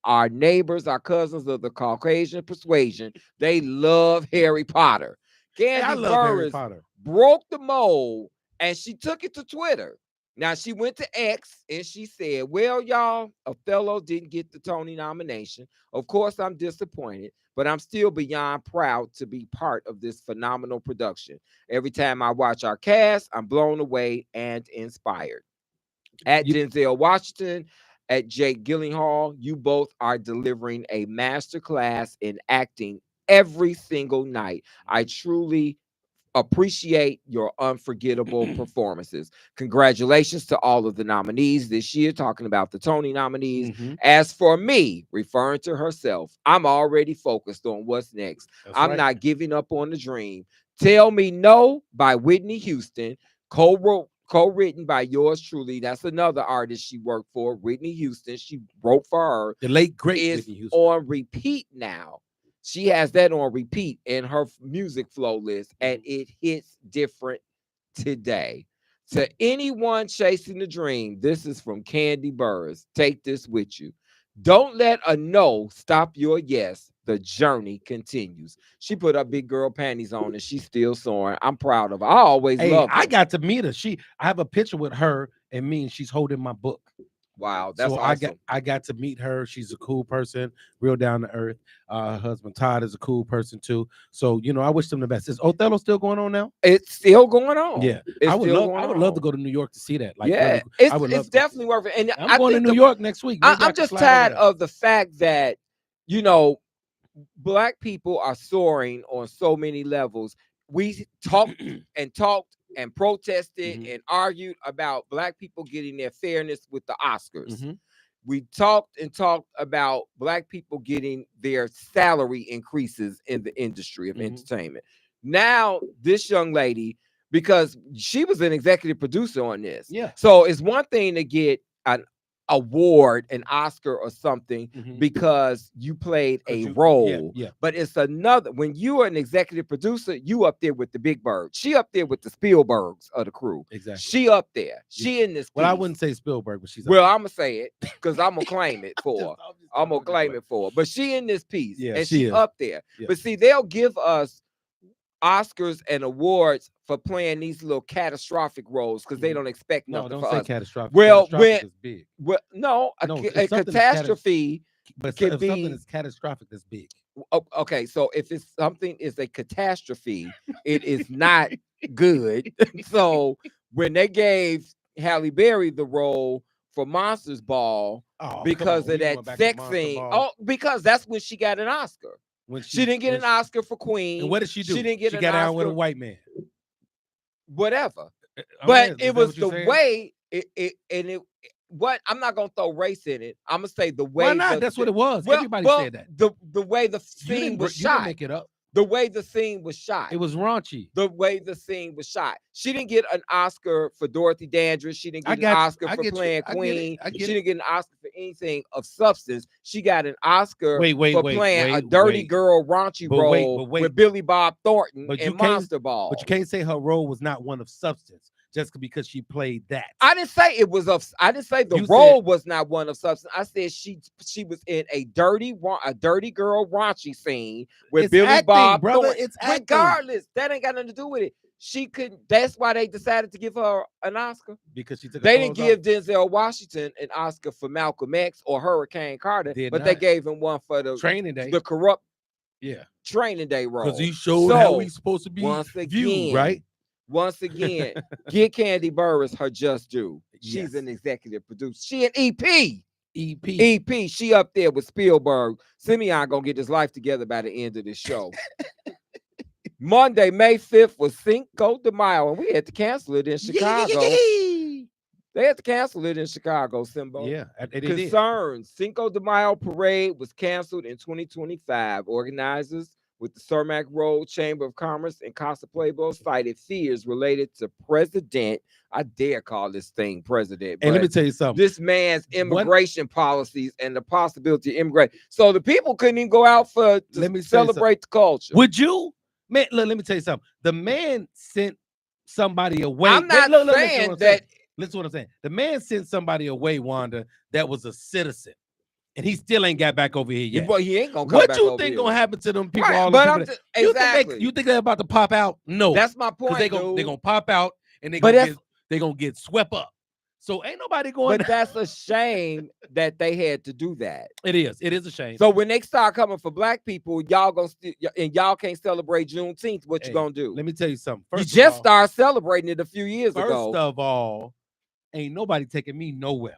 Speaker 3: our neighbors, our cousins of the Caucasian persuasion, they love Harry Potter. Candy Burris broke the mold, and she took it to Twitter. Now, she went to X and she said, well, y'all, Othello didn't get the Tony nomination. Of course, I'm disappointed, but I'm still beyond proud to be part of this phenomenal production. Every time I watch our cast, I'm blown away and inspired. At Denzel Washington, at Jake Gyllenhaal, you both are delivering a masterclass in acting every single night. I truly appreciate your unforgettable performances. Congratulations to all of the nominees this year, talking about the Tony nominees. As for me, referring to herself, I'm already focused on what's next. I'm not giving up on the dream. Tell Me No by Whitney Houston, co-written by yours truly. That's another artist she worked for, Whitney Houston. She wrote for her.
Speaker 2: The late great
Speaker 3: Whitney Houston. On repeat now. She has that on repeat in her music flow list, and it hits different today. To anyone chasing the dream, this is from Candy Burris. Take this with you. Don't let a no stop your yes. The journey continues. She put her big girl panties on, and she's still soaring. I'm proud of her. I always love her.
Speaker 2: I got to meet her. I have a picture with her and me, and she's holding my book.
Speaker 3: Wow, that's
Speaker 2: So
Speaker 3: awesome.
Speaker 2: I got to meet her. She's a cool person, real down to earth. Her husband Todd is a cool person too. So I wish them the best. Is Othello still going on now?
Speaker 3: It's still going on.
Speaker 2: Yeah,
Speaker 3: It's
Speaker 2: I would
Speaker 3: still
Speaker 2: love.
Speaker 3: going
Speaker 2: I would love to
Speaker 3: on.
Speaker 2: go to New York to see that. Like,
Speaker 3: Yeah,
Speaker 2: really, I would love
Speaker 3: it's
Speaker 2: to go see
Speaker 3: definitely worth it. And
Speaker 2: I'm
Speaker 3: I
Speaker 2: going to
Speaker 3: think
Speaker 2: New York next week. Maybe I
Speaker 3: I'm
Speaker 2: can
Speaker 3: just
Speaker 2: slide over
Speaker 3: tired
Speaker 2: there.
Speaker 3: of the fact that Black people are soaring on so many levels. We talked and protested
Speaker 2: Mhm.
Speaker 3: and argued about Black people getting their fairness with the Oscars.
Speaker 2: Mhm.
Speaker 3: We talked about Black people getting their salary increases in the industry of
Speaker 2: Mhm.
Speaker 3: entertainment. Now, this young lady, because she was an executive producer on this.
Speaker 2: Yeah.
Speaker 3: So it's one thing to get an award, an Oscar or something
Speaker 2: Mhm.
Speaker 3: because you played
Speaker 2: 'Cause
Speaker 3: a
Speaker 2: you-
Speaker 3: role.
Speaker 2: yeah.
Speaker 3: But it's another when you are an executive producer, you up there with the big birds. She up there with the Spielbergs of the crew.
Speaker 2: Exactly.
Speaker 3: She up there. She in this.
Speaker 2: Well, I
Speaker 3: piece.
Speaker 2: wouldn't say Spielberg, but she's.
Speaker 3: Well, I'm gonna say it because I'm gonna claim it for.
Speaker 2: Just-
Speaker 3: her.
Speaker 2: just-
Speaker 3: I'm gonna
Speaker 2: just
Speaker 3: claim
Speaker 2: play.
Speaker 3: it for. her. But she in this piece,
Speaker 2: Yeah,
Speaker 3: and
Speaker 2: she
Speaker 3: she
Speaker 2: is.
Speaker 3: up there.
Speaker 2: Yeah.
Speaker 3: But see, they'll give us Oscars and awards for playing these little catastrophic roles because they
Speaker 2: Mhm.
Speaker 3: don't expect
Speaker 2: No,
Speaker 3: nothing
Speaker 2: don't
Speaker 3: for
Speaker 2: say
Speaker 3: us.
Speaker 2: catastrophic.
Speaker 3: Well,
Speaker 2: Catastrophic is big.
Speaker 3: Well, no,
Speaker 2: No,
Speaker 3: a
Speaker 2: if something is
Speaker 3: catastrophe
Speaker 2: But
Speaker 3: can
Speaker 2: if something
Speaker 3: be
Speaker 2: is catastrophic, that's big.
Speaker 3: okay. So if it's something is a catastrophe, it is not good. So when they gave Halle Berry the role for Monsters Ball
Speaker 2: Oh,
Speaker 3: because
Speaker 2: come on.
Speaker 3: of
Speaker 2: We
Speaker 3: that
Speaker 2: going back to
Speaker 3: sex
Speaker 2: Monster
Speaker 3: scene,
Speaker 2: Ball.
Speaker 3: because that's when she got an Oscar.
Speaker 2: When
Speaker 3: She didn't get an Oscar for Queen.
Speaker 2: And what did she do?
Speaker 3: She didn't get
Speaker 2: she
Speaker 3: an
Speaker 2: got out with a
Speaker 3: Oscar.
Speaker 2: white man.
Speaker 3: Whatever.
Speaker 2: I'm
Speaker 3: But
Speaker 2: saying, is
Speaker 3: it
Speaker 2: that
Speaker 3: was
Speaker 2: what you're
Speaker 3: the
Speaker 2: saying?
Speaker 3: way what I'm not gonna throw race in it. I'm gonna say the way.
Speaker 2: Why not? That's what it was. Everybody said that.
Speaker 3: The way the scene was
Speaker 2: You didn't
Speaker 3: shot.
Speaker 2: make it up.
Speaker 3: The way the scene was shot.
Speaker 2: It was raunchy.
Speaker 3: The way the scene was shot. She didn't get an Oscar for Dorothy Dandridge. She didn't get an Oscar for playing Queen. She didn't get an Oscar for anything of substance. She got an Oscar for playing a dirty girl raunchy role with Billy Bob Thornton in Monster Ball.
Speaker 2: But you can't say her role was not one of substance just because she played that.
Speaker 3: I didn't say it was I didn't say the role was not one of substance. I said she was in a dirty girl raunchy scene with
Speaker 2: It's
Speaker 3: Billy
Speaker 2: acting,
Speaker 3: Bob
Speaker 2: brother.
Speaker 3: Thornton.
Speaker 2: It's acting.
Speaker 3: Regardless, that ain't got nothing to do with it. She couldn't. That's why they decided to give her an Oscar
Speaker 2: because she took.
Speaker 3: They didn't give Denzel Washington an Oscar for Malcolm X or Hurricane Carter, but they gave him one for the
Speaker 2: Training Day,
Speaker 3: the corrupt
Speaker 2: Training
Speaker 3: Day role
Speaker 2: because he showed how he's supposed to be viewed, right?
Speaker 3: Once again, get Candy Burris her just due. She's an executive producer. She an EP. She up there with Spielberg. Simeon gonna get his life together by the end of this show. Monday, May 5th was Cinco de Mayo, and we had to cancel it in Chicago. They had to cancel it in Chicago, Simbo.
Speaker 2: Yeah, they
Speaker 3: Concerns. Did. Cinco de Mayo parade was canceled in 2025. Organizers with the Cermak Road Chamber of Commerce and Casa Playboy cited fears related to President. I dare call this thing president.
Speaker 2: And let me tell you something.
Speaker 3: This man's immigration policies and the possibility of immigration. So the people couldn't even go out to celebrate the culture.
Speaker 2: Would you? Man, look, let me tell you something. The man sent somebody away.
Speaker 3: I'm not saying that.
Speaker 2: Listen to what I'm saying. The man sent somebody away, Wanda, that was a citizen. And he still ain't got back over here yet.
Speaker 3: But he ain't gonna come back over here.
Speaker 2: What you think gonna happen to them people?
Speaker 3: Right,
Speaker 2: all
Speaker 3: but
Speaker 2: the
Speaker 3: people
Speaker 2: you think they're about to pop out? No.
Speaker 3: That's my point.
Speaker 2: They're gonna pop out and they're gonna get swept up. So ain't nobody going.
Speaker 3: But that's a shame that they had to do that.
Speaker 2: It is a shame.
Speaker 3: So when they start coming for black people, y'all gonna and y'all can't celebrate Juneteenth. What you gonna do?
Speaker 2: Let me tell you something.
Speaker 3: You just started celebrating it a few years ago.
Speaker 2: First of all, ain't nobody taking me nowhere.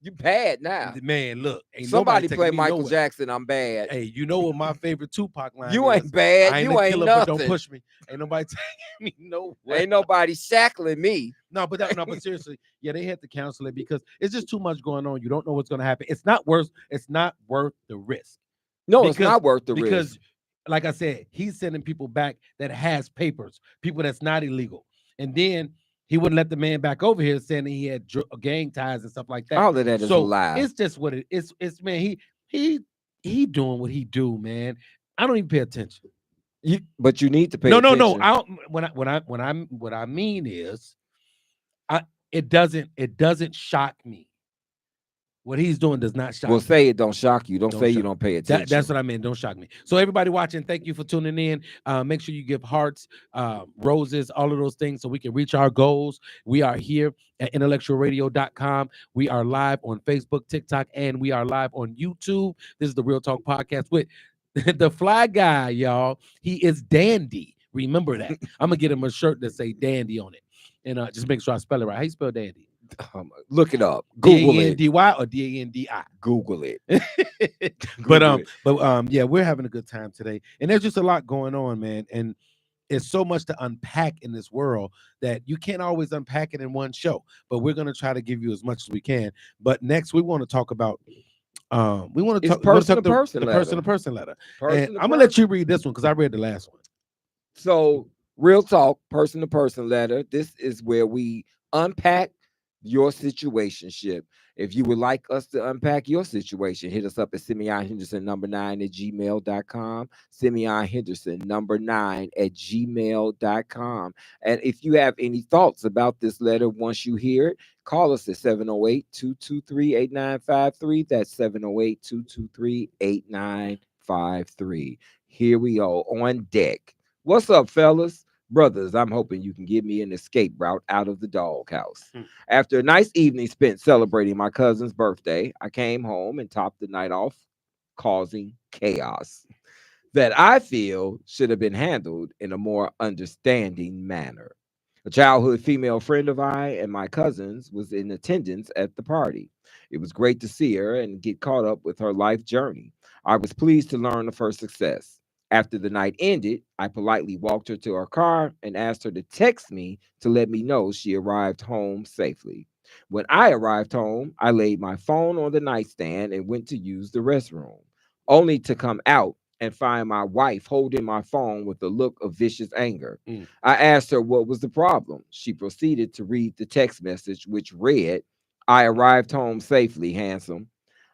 Speaker 3: You bad now.
Speaker 2: Man, look.
Speaker 3: Ain't somebody play Michael Jackson, I'm bad.
Speaker 2: Hey, you know what my favorite Tupac line
Speaker 3: You
Speaker 2: is?
Speaker 3: ain't bad.
Speaker 2: I ain't
Speaker 3: you ain't
Speaker 2: killer,
Speaker 3: nothing.
Speaker 2: but don't push me. Ain't nobody taking me nowhere.
Speaker 3: Ain't nobody shackling me.
Speaker 2: But seriously, they had to cancel it because it's just too much going on. You don't know what's going to happen. It's not worth the risk.
Speaker 3: No, it's not worth the risk.
Speaker 2: Because, like I said, he's sending people back that has papers, people that's not illegal. And then he wouldn't let the man back over here saying that he had gang ties and stuff like that.
Speaker 3: All of that is a lie.
Speaker 2: It's just what it is. It's man, he doing what he do, man. I don't even pay attention.
Speaker 3: But you need to pay attention.
Speaker 2: No. What I mean is, it doesn't shock me What he's doing does not shock
Speaker 3: Well,
Speaker 2: me.
Speaker 3: say it don't shock you. Don't say you
Speaker 2: shock-
Speaker 3: don't pay attention.
Speaker 2: That's what I meant. Don't shock me. So everybody watching, thank you for tuning in. Make sure you give hearts, roses, all of those things so we can reach our goals. We are here at IntellectualRadio.com. We are live on Facebook, TikTok, and we are live on YouTube. This is the Real Talk Podcast with the fly guy, y'all. He is Dandy. Remember that. I'm going to get him a shirt that say Dandy on it. And just make sure I spell it right. How you spell Dandy?
Speaker 3: Look it up. Google it.
Speaker 2: D-A-N-D-Y or D-A-N-D-I?
Speaker 3: Google it.
Speaker 2: Yeah, we're having a good time today. And there's just a lot going on, man. And it's so much to unpack in this world that you can't always unpack it in one show. But we're going to try to give you as much as we can. But next, we want to talk about the person-to-person letter. And I'm going to let you read this one because I read the last one.
Speaker 3: So, Real Talk, person-to-person letter. This is where we unpack your situationship. If you would like us to unpack your situation, hit us up at SimeonHenderson9@gmail.com. SimeonHenderson9@gmail.com. And if you have any thoughts about this letter once you hear it, call us at 708-223-8953. That's 708-223-8953. Here we go on deck. What's up, fellas? Brothers, I'm hoping you can give me an escape route out of the doghouse. After a nice evening spent celebrating my cousin's birthday, I came home and topped the night off, causing chaos that I feel should have been handled in a more understanding manner. A childhood female friend of mine and my cousins was in attendance at the party. It was great to see her and get caught up with her life journey. I was pleased to learn of her success. After the night ended, I politely walked her to her car and asked her to text me to let me know she arrived home safely. When I arrived home, I laid my phone on the nightstand and went to use the restroom, only to come out and find my wife holding my phone with a look of vicious anger. I asked her what was the problem. She proceeded to read the text message, which read, "I arrived home safely, handsome."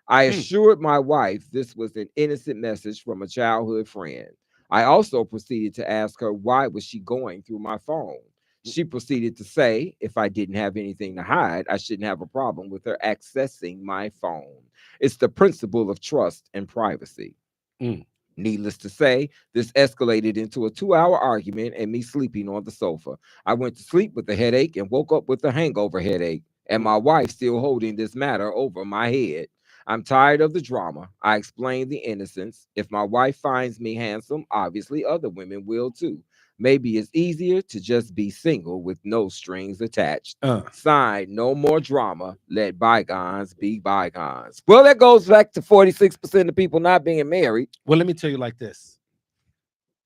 Speaker 3: I assured my wife this was an innocent message from a childhood friend. I also proceeded to ask her why was she going through my phone. She proceeded to say if I didn't have anything to hide, I shouldn't have a problem with her accessing my phone. It's the principle of trust and privacy. Needless to say, this escalated into a 2-hour argument and me sleeping on the sofa. I went to sleep with a headache and woke up with a hangover headache, and my wife still holding this matter over my head. I'm tired of the drama. I explained the innocence. If my wife finds me handsome, obviously other women will too. Maybe it's easier to just be single with no strings attached. Signed, no more drama. Let bygones be bygones. Well, that goes back to 46% of people not being married.
Speaker 2: Well, let me tell you like this.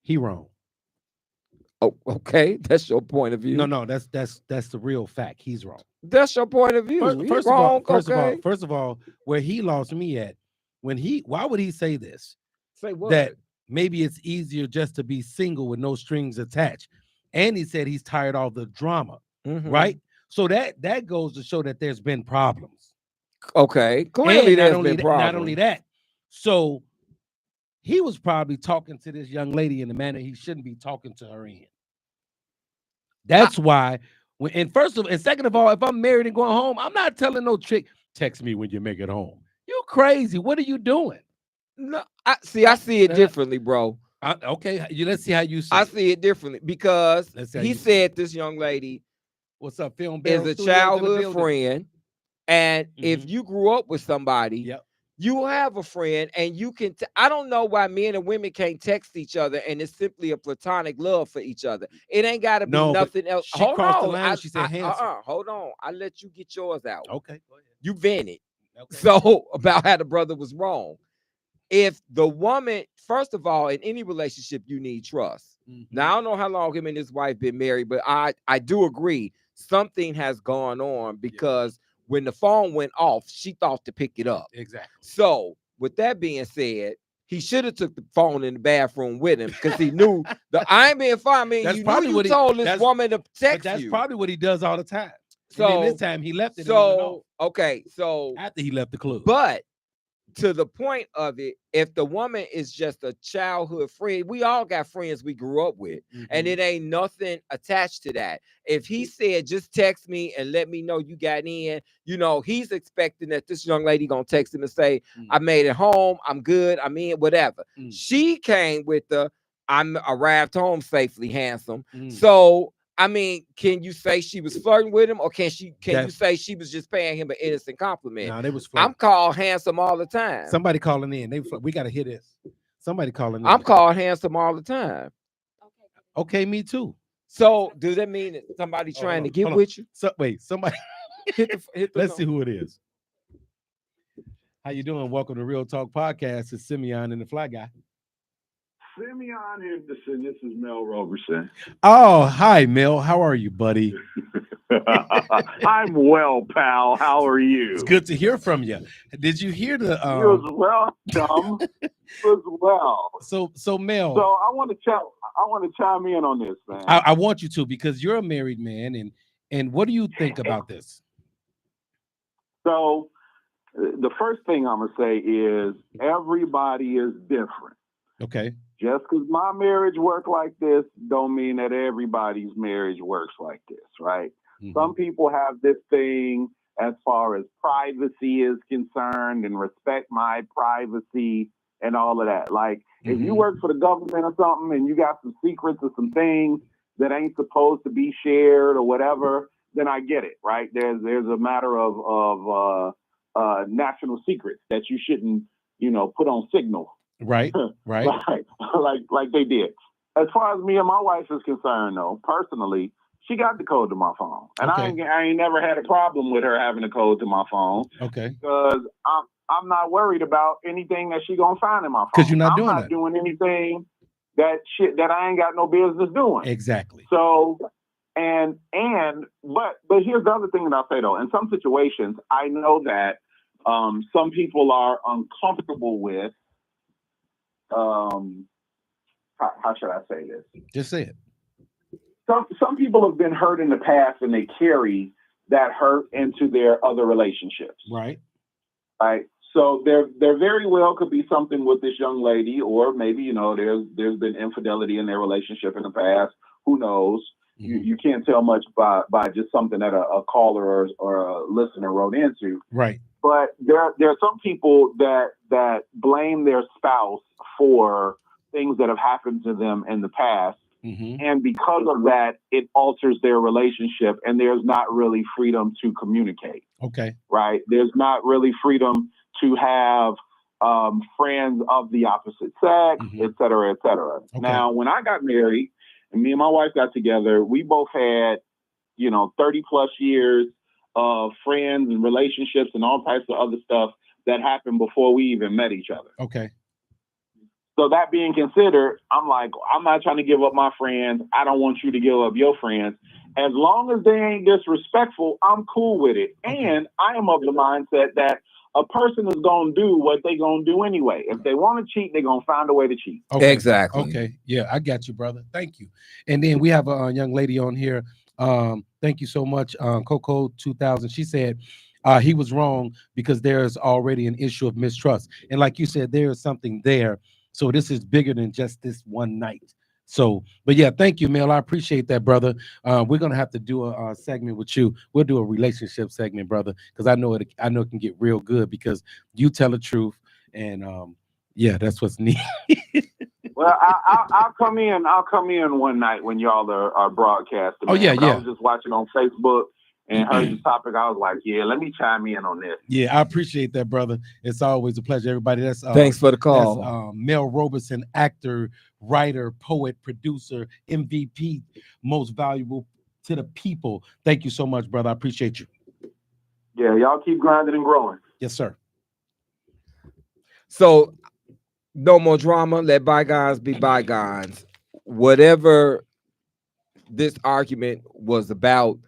Speaker 2: He wrong.
Speaker 3: Oh, okay. That's your point of view.
Speaker 2: No, that's the real fact. He's wrong.
Speaker 3: That's your point of view.
Speaker 2: First of all, where he lost me at, why would he say this?
Speaker 3: Say what?
Speaker 2: That maybe it's easier just to be single with no strings attached. And he said he's tired of the drama, right? So that goes to show that there's been problems.
Speaker 3: Okay, clearly there's been problems.
Speaker 2: Not only that, so he was probably talking to this young lady in the manner he shouldn't be talking to her in. That's why. And second of all, if I'm married and going home, I'm not telling no chick, text me when you make it home. You crazy. What are you doing?
Speaker 3: No, I see it differently, bro.
Speaker 2: Okay, let's see how you see it.
Speaker 3: I see it differently because he said this young lady,
Speaker 2: what's up, Film
Speaker 3: is a childhood friend. And if you grew up with somebody, you have a friend and you can, I don't know why men and women can't text each other and it's simply a platonic love for each other. It ain't got to be nothing else.
Speaker 2: She crossed the line. She said,
Speaker 3: hold on. I let you get yours out.
Speaker 2: Okay, go ahead.
Speaker 3: You vented. Okay. So about how the brother was wrong. If the woman, first of all, in any relationship, you need trust. Now, I don't know how long him and his wife been married, but I do agree something has gone on because when the phone went off, she thought to pick it up.
Speaker 2: Exactly.
Speaker 3: So with that being said, he should have took the phone in the bathroom with him because he knew I ain't being fine. I mean, you told this woman to text you.
Speaker 2: That's probably what he does all the time.
Speaker 3: So
Speaker 2: and this time he left it.
Speaker 3: So okay, so
Speaker 2: after he left the club.
Speaker 3: But to the point of it, if the woman is just a childhood friend, we all got friends we grew up with, and it ain't nothing attached to that. If he said, just text me and let me know you got in, he's expecting that this young lady gonna text him and say, I made it home, I'm good, I'm in, whatever. She came with the, I'm arrived home safely, handsome. So I mean, can you say she was flirting with him, or can you say she was just paying him an innocent compliment?
Speaker 2: No, they was flirting.
Speaker 3: I'm called handsome all the time.
Speaker 2: Somebody calling in. We got to hear this. Somebody calling in.
Speaker 3: I'm called handsome all the time.
Speaker 2: Okay, me too.
Speaker 3: So does that mean that somebody trying to get with you?
Speaker 2: So, wait, somebody.
Speaker 3: hit the
Speaker 2: Let's see who it is. How you doing? Welcome to Real Talk Podcast. It's Simeon and the Fly Guy.
Speaker 5: Simeon Henderson, this is Mel Roberson.
Speaker 2: Oh, hi, Mel. How are you, buddy?
Speaker 5: I'm well, pal. How are you?
Speaker 2: It's good to hear from you. Did you hear the?
Speaker 5: You as well, chum. You as well.
Speaker 2: So Mel.
Speaker 5: So I want to chime in on this, man.
Speaker 2: I want you to, because you're a married man, and what do you think about this?
Speaker 5: So the first thing I'm gonna say is everybody is different.
Speaker 2: Okay.
Speaker 5: Just because my marriage worked like this don't mean that everybody's marriage works like this, right? Some people have this thing as far as privacy is concerned and respect my privacy and all of that. Like, if you work for the government or something and you got some secrets or some things that ain't supposed to be shared or whatever, then I get it, right? There's a matter of national secrets that you shouldn't, put on signal.
Speaker 2: Right.
Speaker 5: like they did. As far as me and my wife is concerned, though, personally, she got the code to my phone, and I ain't never had a problem with her having the code to my phone.
Speaker 2: Okay.
Speaker 5: Because I'm not worried about anything that she gonna find in my phone.
Speaker 2: Because you're not
Speaker 5: doing anything that I ain't got no business doing.
Speaker 2: Exactly.
Speaker 5: So, but here's the other thing that I'll say though. In some situations, I know that some people are uncomfortable with. How should I say this?
Speaker 2: Just say it.
Speaker 5: Some people have been hurt in the past and they carry that hurt into their other relationships.
Speaker 2: Right.
Speaker 5: Right. So there very well could be something with this young lady, or maybe, there's been infidelity in their relationship in the past. Who knows? You can't tell much by just something that a caller or a listener wrote into.
Speaker 2: Right.
Speaker 5: But there are some people that blame their spouse for things that have happened to them in the past. And because of that, it alters their relationship, and there's not really freedom to communicate.
Speaker 2: Okay.
Speaker 5: Right. There's not really freedom to have friends of the opposite sex, et cetera, et cetera. Okay. Now, when I got married and me and my wife got together, we both had, 30 plus years of friends and relationships and all types of other stuff that happened before we even met each other.
Speaker 2: Okay.
Speaker 5: So that being considered, I'm like, I'm not trying to give up my friends. I don't want you to give up your friends. As long as they ain't disrespectful, I'm cool with it. Okay. And I am of the mindset that a person is going to do what they going to do anyway. If they want to cheat, they're going to find a way to cheat.
Speaker 2: Okay.
Speaker 3: Exactly.
Speaker 2: Okay. Yeah, I got you, brother. Thank you. And then we have a young lady on here. Thank you so much. Coco 2000. She said he was wrong because there's already an issue of mistrust. And like you said, there is something there. So this is bigger than just this one night. So, but yeah, thank you, Mel. I appreciate that, brother. We're gonna have to do a segment with you. We'll do a relationship segment, brother, because I know it can get real good because you tell the truth, and yeah, that's what's needed.
Speaker 5: Well, I'll come in. I'll come in one night when y'all are broadcasting.
Speaker 2: Oh yeah, yeah.
Speaker 5: I was just watching on Facebook and heard the topic. I was like, yeah, let me chime in on this.
Speaker 2: Yeah, I appreciate that, brother. It's always a pleasure, everybody. That's
Speaker 3: thanks for the call.
Speaker 2: That's, Mel Roberson, actor, writer, poet, producer, MVP, most valuable to the people. Thank you so much, brother. I appreciate you.
Speaker 5: Yeah, y'all keep grinding and growing.
Speaker 2: Yes, sir.
Speaker 3: So, no more drama. Let bygones be bygones. Whatever this argument was about,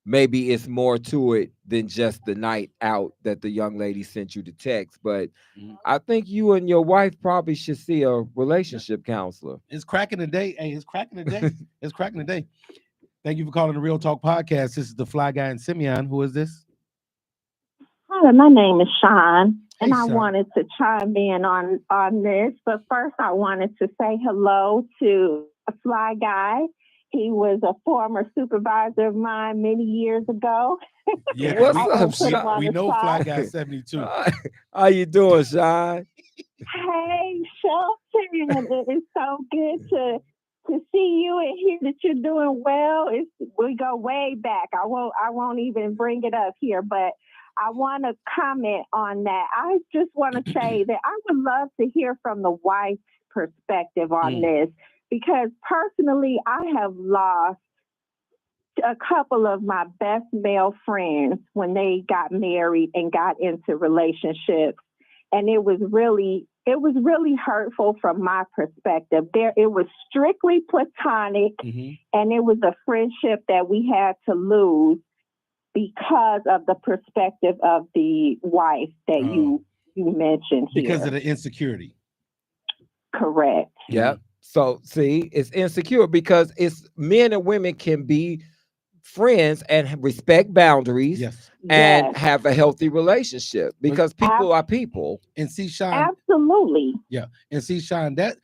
Speaker 3: maybe it's more to it than just the night out that the young lady sent you the text. But I think you and your wife probably should see a relationship counselor.
Speaker 2: It's cracking the day. Hey, it's cracking the day. It's cracking the day. Thank you for calling the Real Talk Podcast. This is the Fly Guy and Simeon. Who is this?
Speaker 6: Hi, my name is Sean,
Speaker 2: Hey,
Speaker 6: and I
Speaker 2: Sean.
Speaker 6: wanted to chime in on this. But first, I wanted to say hello to a fly guy. He was a former supervisor of mine many years ago.
Speaker 2: Yeah,
Speaker 3: What's
Speaker 6: I
Speaker 3: up,
Speaker 6: won't put him
Speaker 3: Sean?
Speaker 6: on
Speaker 2: we
Speaker 6: the
Speaker 2: know Fly
Speaker 6: spot.
Speaker 2: Guy 72.
Speaker 3: How you doing, Sean?
Speaker 6: Hey, Shelton, it is so good to see you and hear that you're doing well. We go way back. I won't even bring it up here, but I want to comment on that. I just want to say that I would love to hear from the wife's perspective on this, because personally, I have lost a couple of my best male friends when they got married and got into relationships, and it was really hurtful from my perspective. It was strictly platonic, and it was a friendship that we had to lose because of the perspective of the wife that you mentioned here.
Speaker 2: Because of the insecurity.
Speaker 6: Correct.
Speaker 3: Yeah. So see, it's insecure because it's men and women can be friends and respect boundaries and have a healthy relationship, because people are people.
Speaker 2: And see, Sean,
Speaker 6: absolutely.
Speaker 2: Yeah. And see, Sean, that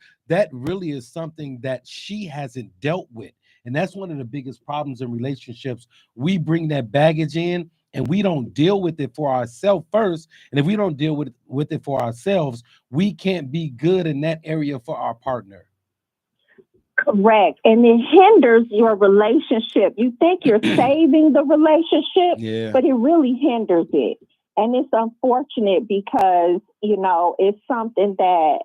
Speaker 2: really is something that she hasn't dealt with. And that's one of the biggest problems in relationships. We bring that baggage in and we don't deal with it for ourselves first. And if we don't deal with it for ourselves, we can't be good in that area for our partner.
Speaker 6: Correct. And it hinders your relationship. You think you're saving the relationship, but it really hinders it. And it's unfortunate because, it's something that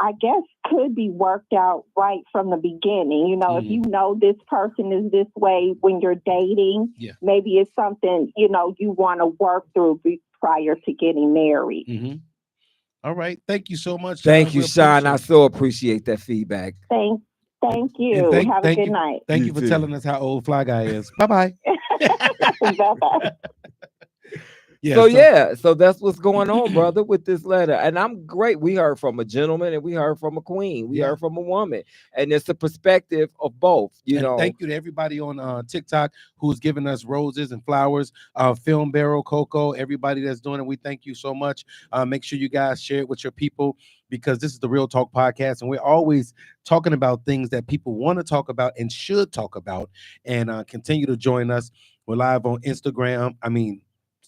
Speaker 6: I guess could be worked out right from the beginning. If you know this person is this way when you're dating, maybe it's something, you want to work through prior to getting married.
Speaker 2: All right. Thank you so much, Sean.
Speaker 3: Thank you, Sean. I so appreciate that feedback.
Speaker 6: Thank you. Have a good night.
Speaker 2: Thank you for telling us how old Fly Guy is. Bye-bye.
Speaker 6: Bye-bye.
Speaker 3: So that's what's going on, brother, with this letter. And I'm great. We heard from a gentleman and we heard from a queen. We heard from a woman. And it's a perspective of both,
Speaker 2: Thank you to everybody on TikTok who's giving us roses and flowers, Film Barrel, Coco, everybody that's doing it. We thank you so much. Make sure you guys share it with your people, because this is the Real Talk Podcast, and we're always talking about things that people want to talk about and should talk about. And continue to join us. We're live on Instagram.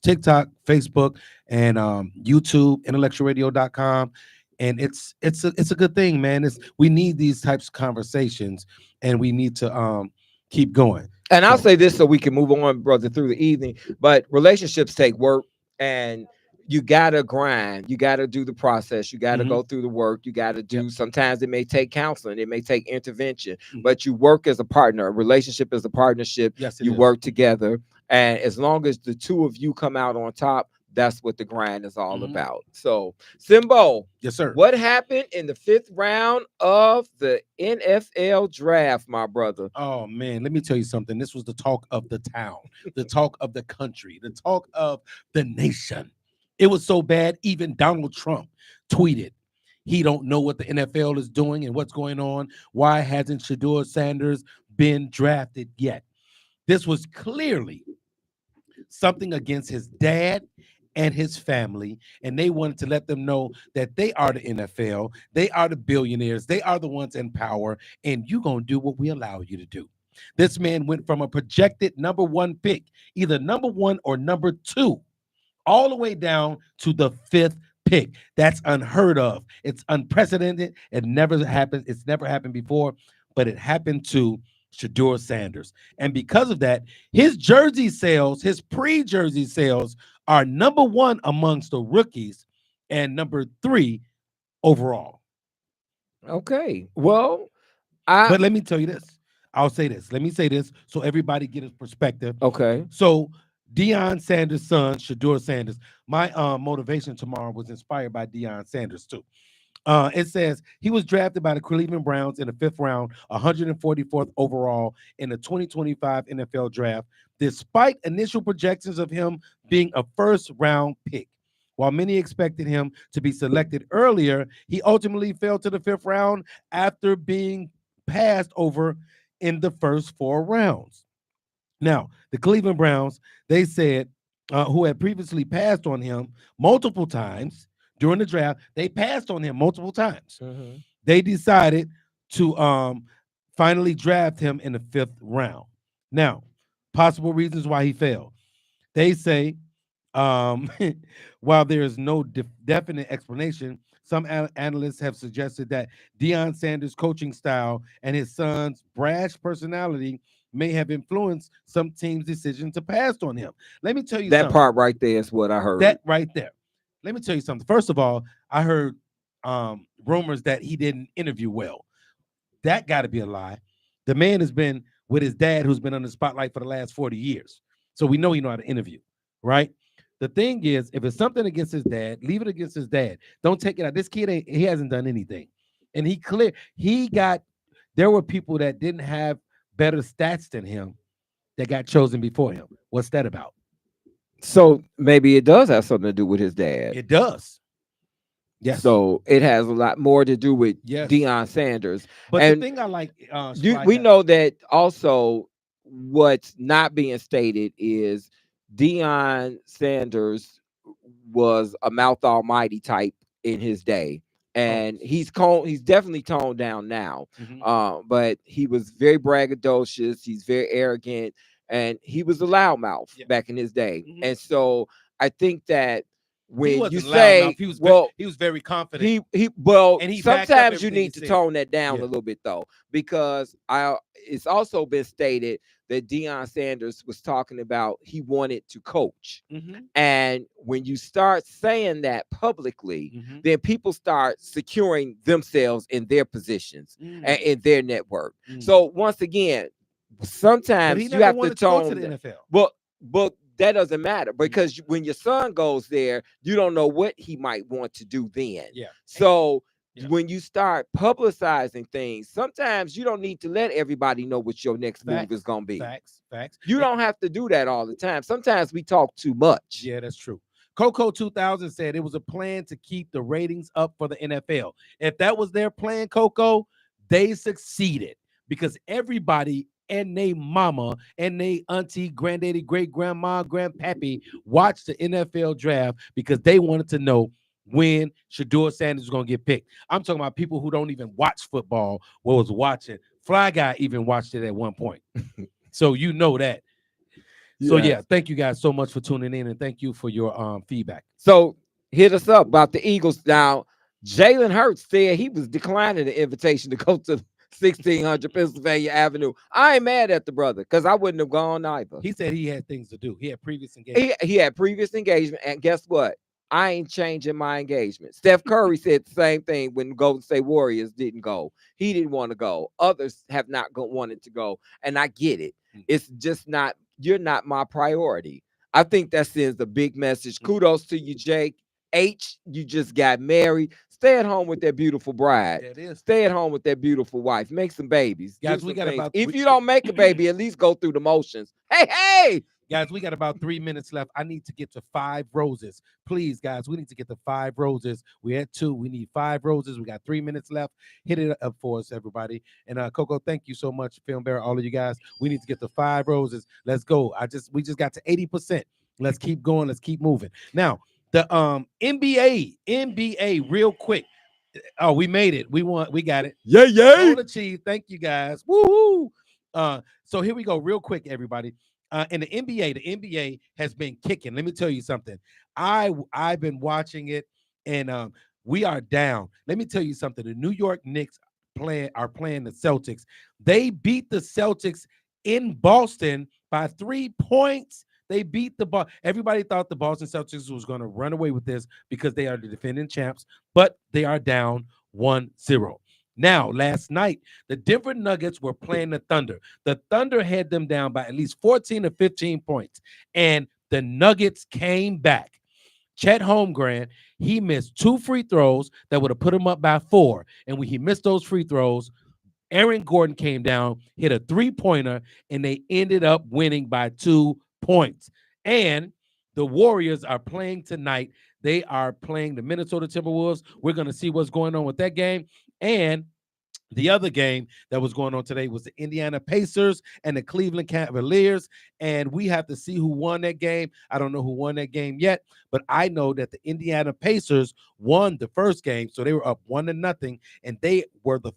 Speaker 2: TikTok, Facebook, and YouTube, IntellectualRadio.com. And it's a good thing, man. We need these types of conversations, and we need to keep going.
Speaker 3: And I'll say this so we can move on, brother, through the evening. But relationships take work, and you gotta grind. You gotta do the process. You gotta go through the work. You gotta do. Sometimes it may take counseling. It may take intervention. But you work as a partner. A relationship is a partnership.
Speaker 2: Yes,
Speaker 3: you work together, and as long as the two of you come out on top, that's what the grind is all about. So, Simbo,
Speaker 2: yes, sir.
Speaker 3: What happened in the 5th round of the NFL draft, my brother?
Speaker 2: Oh man, let me tell you something. This was the talk of the town, the talk of the country, the talk of the nation. It was so bad, even Donald Trump tweeted, he don't know what the NFL is doing and what's going on. Why hasn't Shedeur Sanders been drafted yet? This was clearly something against his dad and his family, and they wanted to let them know that they are the NFL, they are the billionaires, they are the ones in power, and you're going to do what we allow you to do. This man went from a projected number 1 pick, either number 1 or number 2, all the way down to the 5th pick. That's unheard of. It's unprecedented. It never happened. It's never happened before, but it happened to Shedeur Sanders. And because of that, his jersey sales, his pre-jersey sales are number 1 amongst the rookies and number 3 overall.
Speaker 3: Okay. Well,
Speaker 2: but let me tell you this. I'll say this. Let me say this so everybody get his perspective.
Speaker 3: Okay.
Speaker 2: So Deion Sanders' son, Shedeur Sanders. My motivation tomorrow was inspired by Deion Sanders too. It says he was drafted by the Cleveland Browns in the 5th round, 144th overall in the 2025 NFL draft, despite initial projections of him being a 1st-round pick. While many expected him to be selected earlier, he ultimately fell to the 5th round after being passed over in the first 4 rounds. Now, the Cleveland Browns, they said who had previously passed on him multiple times during the draft. They passed on him multiple times.
Speaker 3: Mm-hmm.
Speaker 2: They decided to finally draft him in the 5th round. Now, possible reasons why he failed. They say, while there is no definite explanation, some analysts have suggested that Deion Sanders' coaching style and his son's brash personality may have influenced some teams' decision to pass on him. Let me tell you
Speaker 3: That
Speaker 2: something.
Speaker 3: part right there is what I heard.
Speaker 2: That right there. Let me tell you something. First of all, I heard rumors that he didn't interview well. That got to be a lie. The man has been with his dad, who's been on the spotlight for the last 40 years. So we know he know how to interview, right? The thing is, if it's something against his dad, leave it against his dad. Don't take it out. This kid, he hasn't done anything. And there were people that didn't have better stats than him that got chosen before him. What's that about?
Speaker 3: So maybe it does have something to do with his dad.
Speaker 2: It does. Yes.
Speaker 3: So it has a lot more to do with Deion Sanders.
Speaker 2: But
Speaker 3: and
Speaker 2: the thing I like,
Speaker 3: we know that also what's not being stated is Deion Sanders was a mouth almighty type in his day. And he's definitely toned down now.
Speaker 2: Mm-hmm.
Speaker 3: But he was very braggadocious. He's very arrogant. And he was a loudmouth back in his day.
Speaker 2: Mm-hmm.
Speaker 3: And so I think that when you
Speaker 2: say he was very confident.
Speaker 3: Sometimes you need to tone that down a little bit though, because it's also been stated that Deion Sanders was talking about he wanted to coach.
Speaker 2: Mm-hmm.
Speaker 3: And when you start saying that publicly,
Speaker 2: mm-hmm.
Speaker 3: then people start securing themselves in their positions and in their network. So once again, sometimes you have to tone
Speaker 2: to the NFL.
Speaker 3: But that doesn't matter, because when your son goes there, you don't know what he might want to do then.
Speaker 2: Yeah.
Speaker 3: So when you start publicizing things, sometimes you don't need to let everybody know what your next move is going to be.
Speaker 2: Facts.
Speaker 3: You don't have to do that all the time. Sometimes we talk too much.
Speaker 2: Yeah, that's true. Coco 2000 said it was a plan to keep the ratings up for the NFL. If that was their plan, Coco, they succeeded, because everybody and they mama and they auntie, granddaddy, great grandma, grandpappy watched the NFL draft because they wanted to know when Shedeur Sanders was going to get picked. I'm talking about people who don't even watch football was watching. Fly Guy even watched it at one point. So you know that. So thank you guys so much for tuning in, and thank you for your feedback.
Speaker 3: So hit us up about the Eagles. Now, Jalen Hurts said he was declining the invitation to go to 1600 Pennsylvania Avenue. I ain't mad at the brother, because I wouldn't have gone either.
Speaker 2: He said he had things to do. He had previous engagement.
Speaker 3: He had previous engagement, and guess what? I ain't changing my engagement. Steph Curry said the same thing when Golden State Warriors didn't go. He didn't want to go. Others have not wanted to go, and I get it. It's just not, you're not my priority. I think that sends a big message. Kudos to you, Jake. H, you just got married. Stay at home with that beautiful bride.
Speaker 2: That is.
Speaker 3: Stay at home with that beautiful wife. Make some babies.
Speaker 2: Guys, we got
Speaker 3: things.
Speaker 2: about.
Speaker 3: If you don't make a baby, at least go through the motions. Hey!
Speaker 2: Guys, we got about 3 minutes left. I need to get to 5 roses. Please, guys, we need to get to 5 roses. We had 2. We need 5 roses. We got 3 minutes left. Hit it up for us, everybody. And Coco, thank you so much, Film Bearer, all of you guys. We need to get to 5 roses. Let's go. We just got to 80%. Let's keep going. Let's keep moving. Now, the NBA, real quick. Oh, we made it. We got it.
Speaker 3: Yeah.
Speaker 2: All achieved. Thank you, guys. Woo-hoo. So here we go, real quick, everybody. In the NBA has been kicking. Let me tell you something. I've been watching it, and we are down. Let me tell you something. The New York Knicks are playing the Celtics. They beat the Celtics in Boston by 3 points. They beat the ball. Everybody thought the Boston Celtics was going to run away with this because they are the defending champs, but they are down 1-0. Now, last night, the Denver Nuggets were playing the Thunder. The Thunder had them down by at least 14 or 15 points, and the Nuggets came back. Chet Holmgren, he missed 2 free throws that would have put him up by 4, and when he missed those free throws, Aaron Gordon came down, hit a 3-pointer, and they ended up winning by 2 points. And the Warriors are playing tonight. They are playing the Minnesota Timberwolves. We're going to see what's going on with that game. And The other game that was going on today was the Indiana Pacers and the Cleveland Cavaliers, and we have to see who won that game. I don't know who won that game yet, but I know that the Indiana Pacers won the first game, so they were up 1-0, and they were the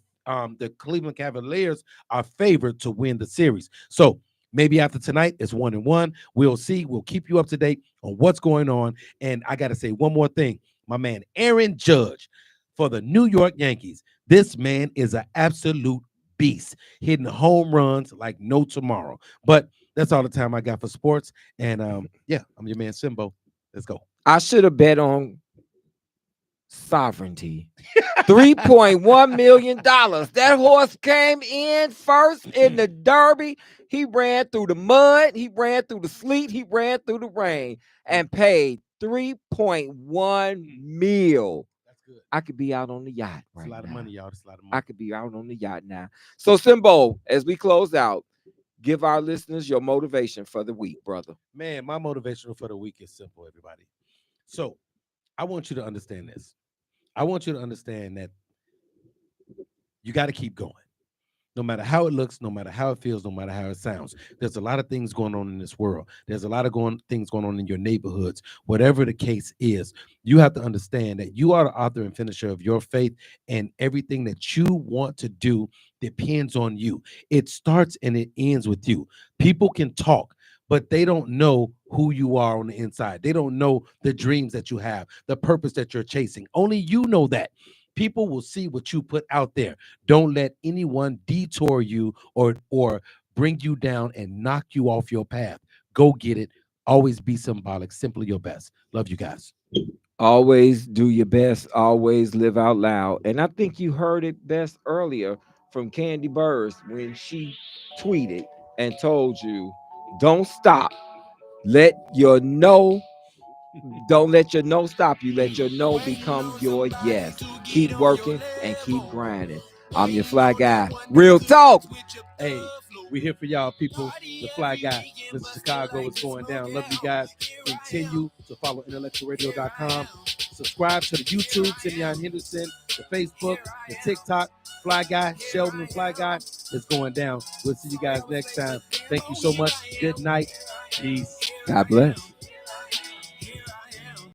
Speaker 2: Cleveland Cavaliers are favored to win the series. So maybe after tonight, it's 1-1. We'll see. We'll keep you up to date on what's going on. And I got to say one more thing. My man Aaron Judge for the New York Yankees. This man is an absolute beast, hitting home runs like no tomorrow. But that's all the time I got for sports. And yeah, I'm your man Simbo. Let's go.
Speaker 3: I should have bet on sovereignty. $3.1 million. That horse came in first in the Derby. He ran through the mud, he ran through the sleet, he ran through the rain, and paid $3.1 million. I could be out on the yacht right now.
Speaker 2: That's a lot of money, y'all. That's a lot of money.
Speaker 3: I could be out on the yacht now. So, Simbo, as we close out, give our listeners your motivation for the week, brother.
Speaker 2: Man, my motivation for the week is simple, everybody. So, I want you to understand this. I want you to understand that you got to keep going. No matter how it looks, no matter how it feels, no matter how it sounds. There's a lot of things going on in this world. There's a lot of things going on in your neighborhoods. Whatever the case is, you have to understand that you are the author and finisher of your faith, and everything that you want to do depends on you. It starts and it ends with you. People can talk, but they don't know who you are on the inside. They don't know the dreams that you have, the purpose that you're chasing. Only you know that. People will see what you put out there. Don't let anyone detour you or bring you down and knock you off your path. Go get it. Always be symbolic. Simply your best. Love you guys.
Speaker 3: Always do your best. Always live out loud. And I think you heard it best earlier from Candy Burrs when she tweeted and told you, don't stop. Let your no. Don't let your no stop you. Let your no become your yes. Keep working and keep grinding. I'm your fly guy. Real talk.
Speaker 2: Hey, we here for y'all, people. The fly guy, Mr. Chicago, is going down. Love you guys. Continue to follow IntellectualRadio.com. Subscribe to the YouTube, Simeon Henderson, the Facebook, the TikTok. Fly guy, Sheldon the Fly Guy is going down. We'll see you guys next time. Thank you so much. Good night. Peace.
Speaker 3: God bless.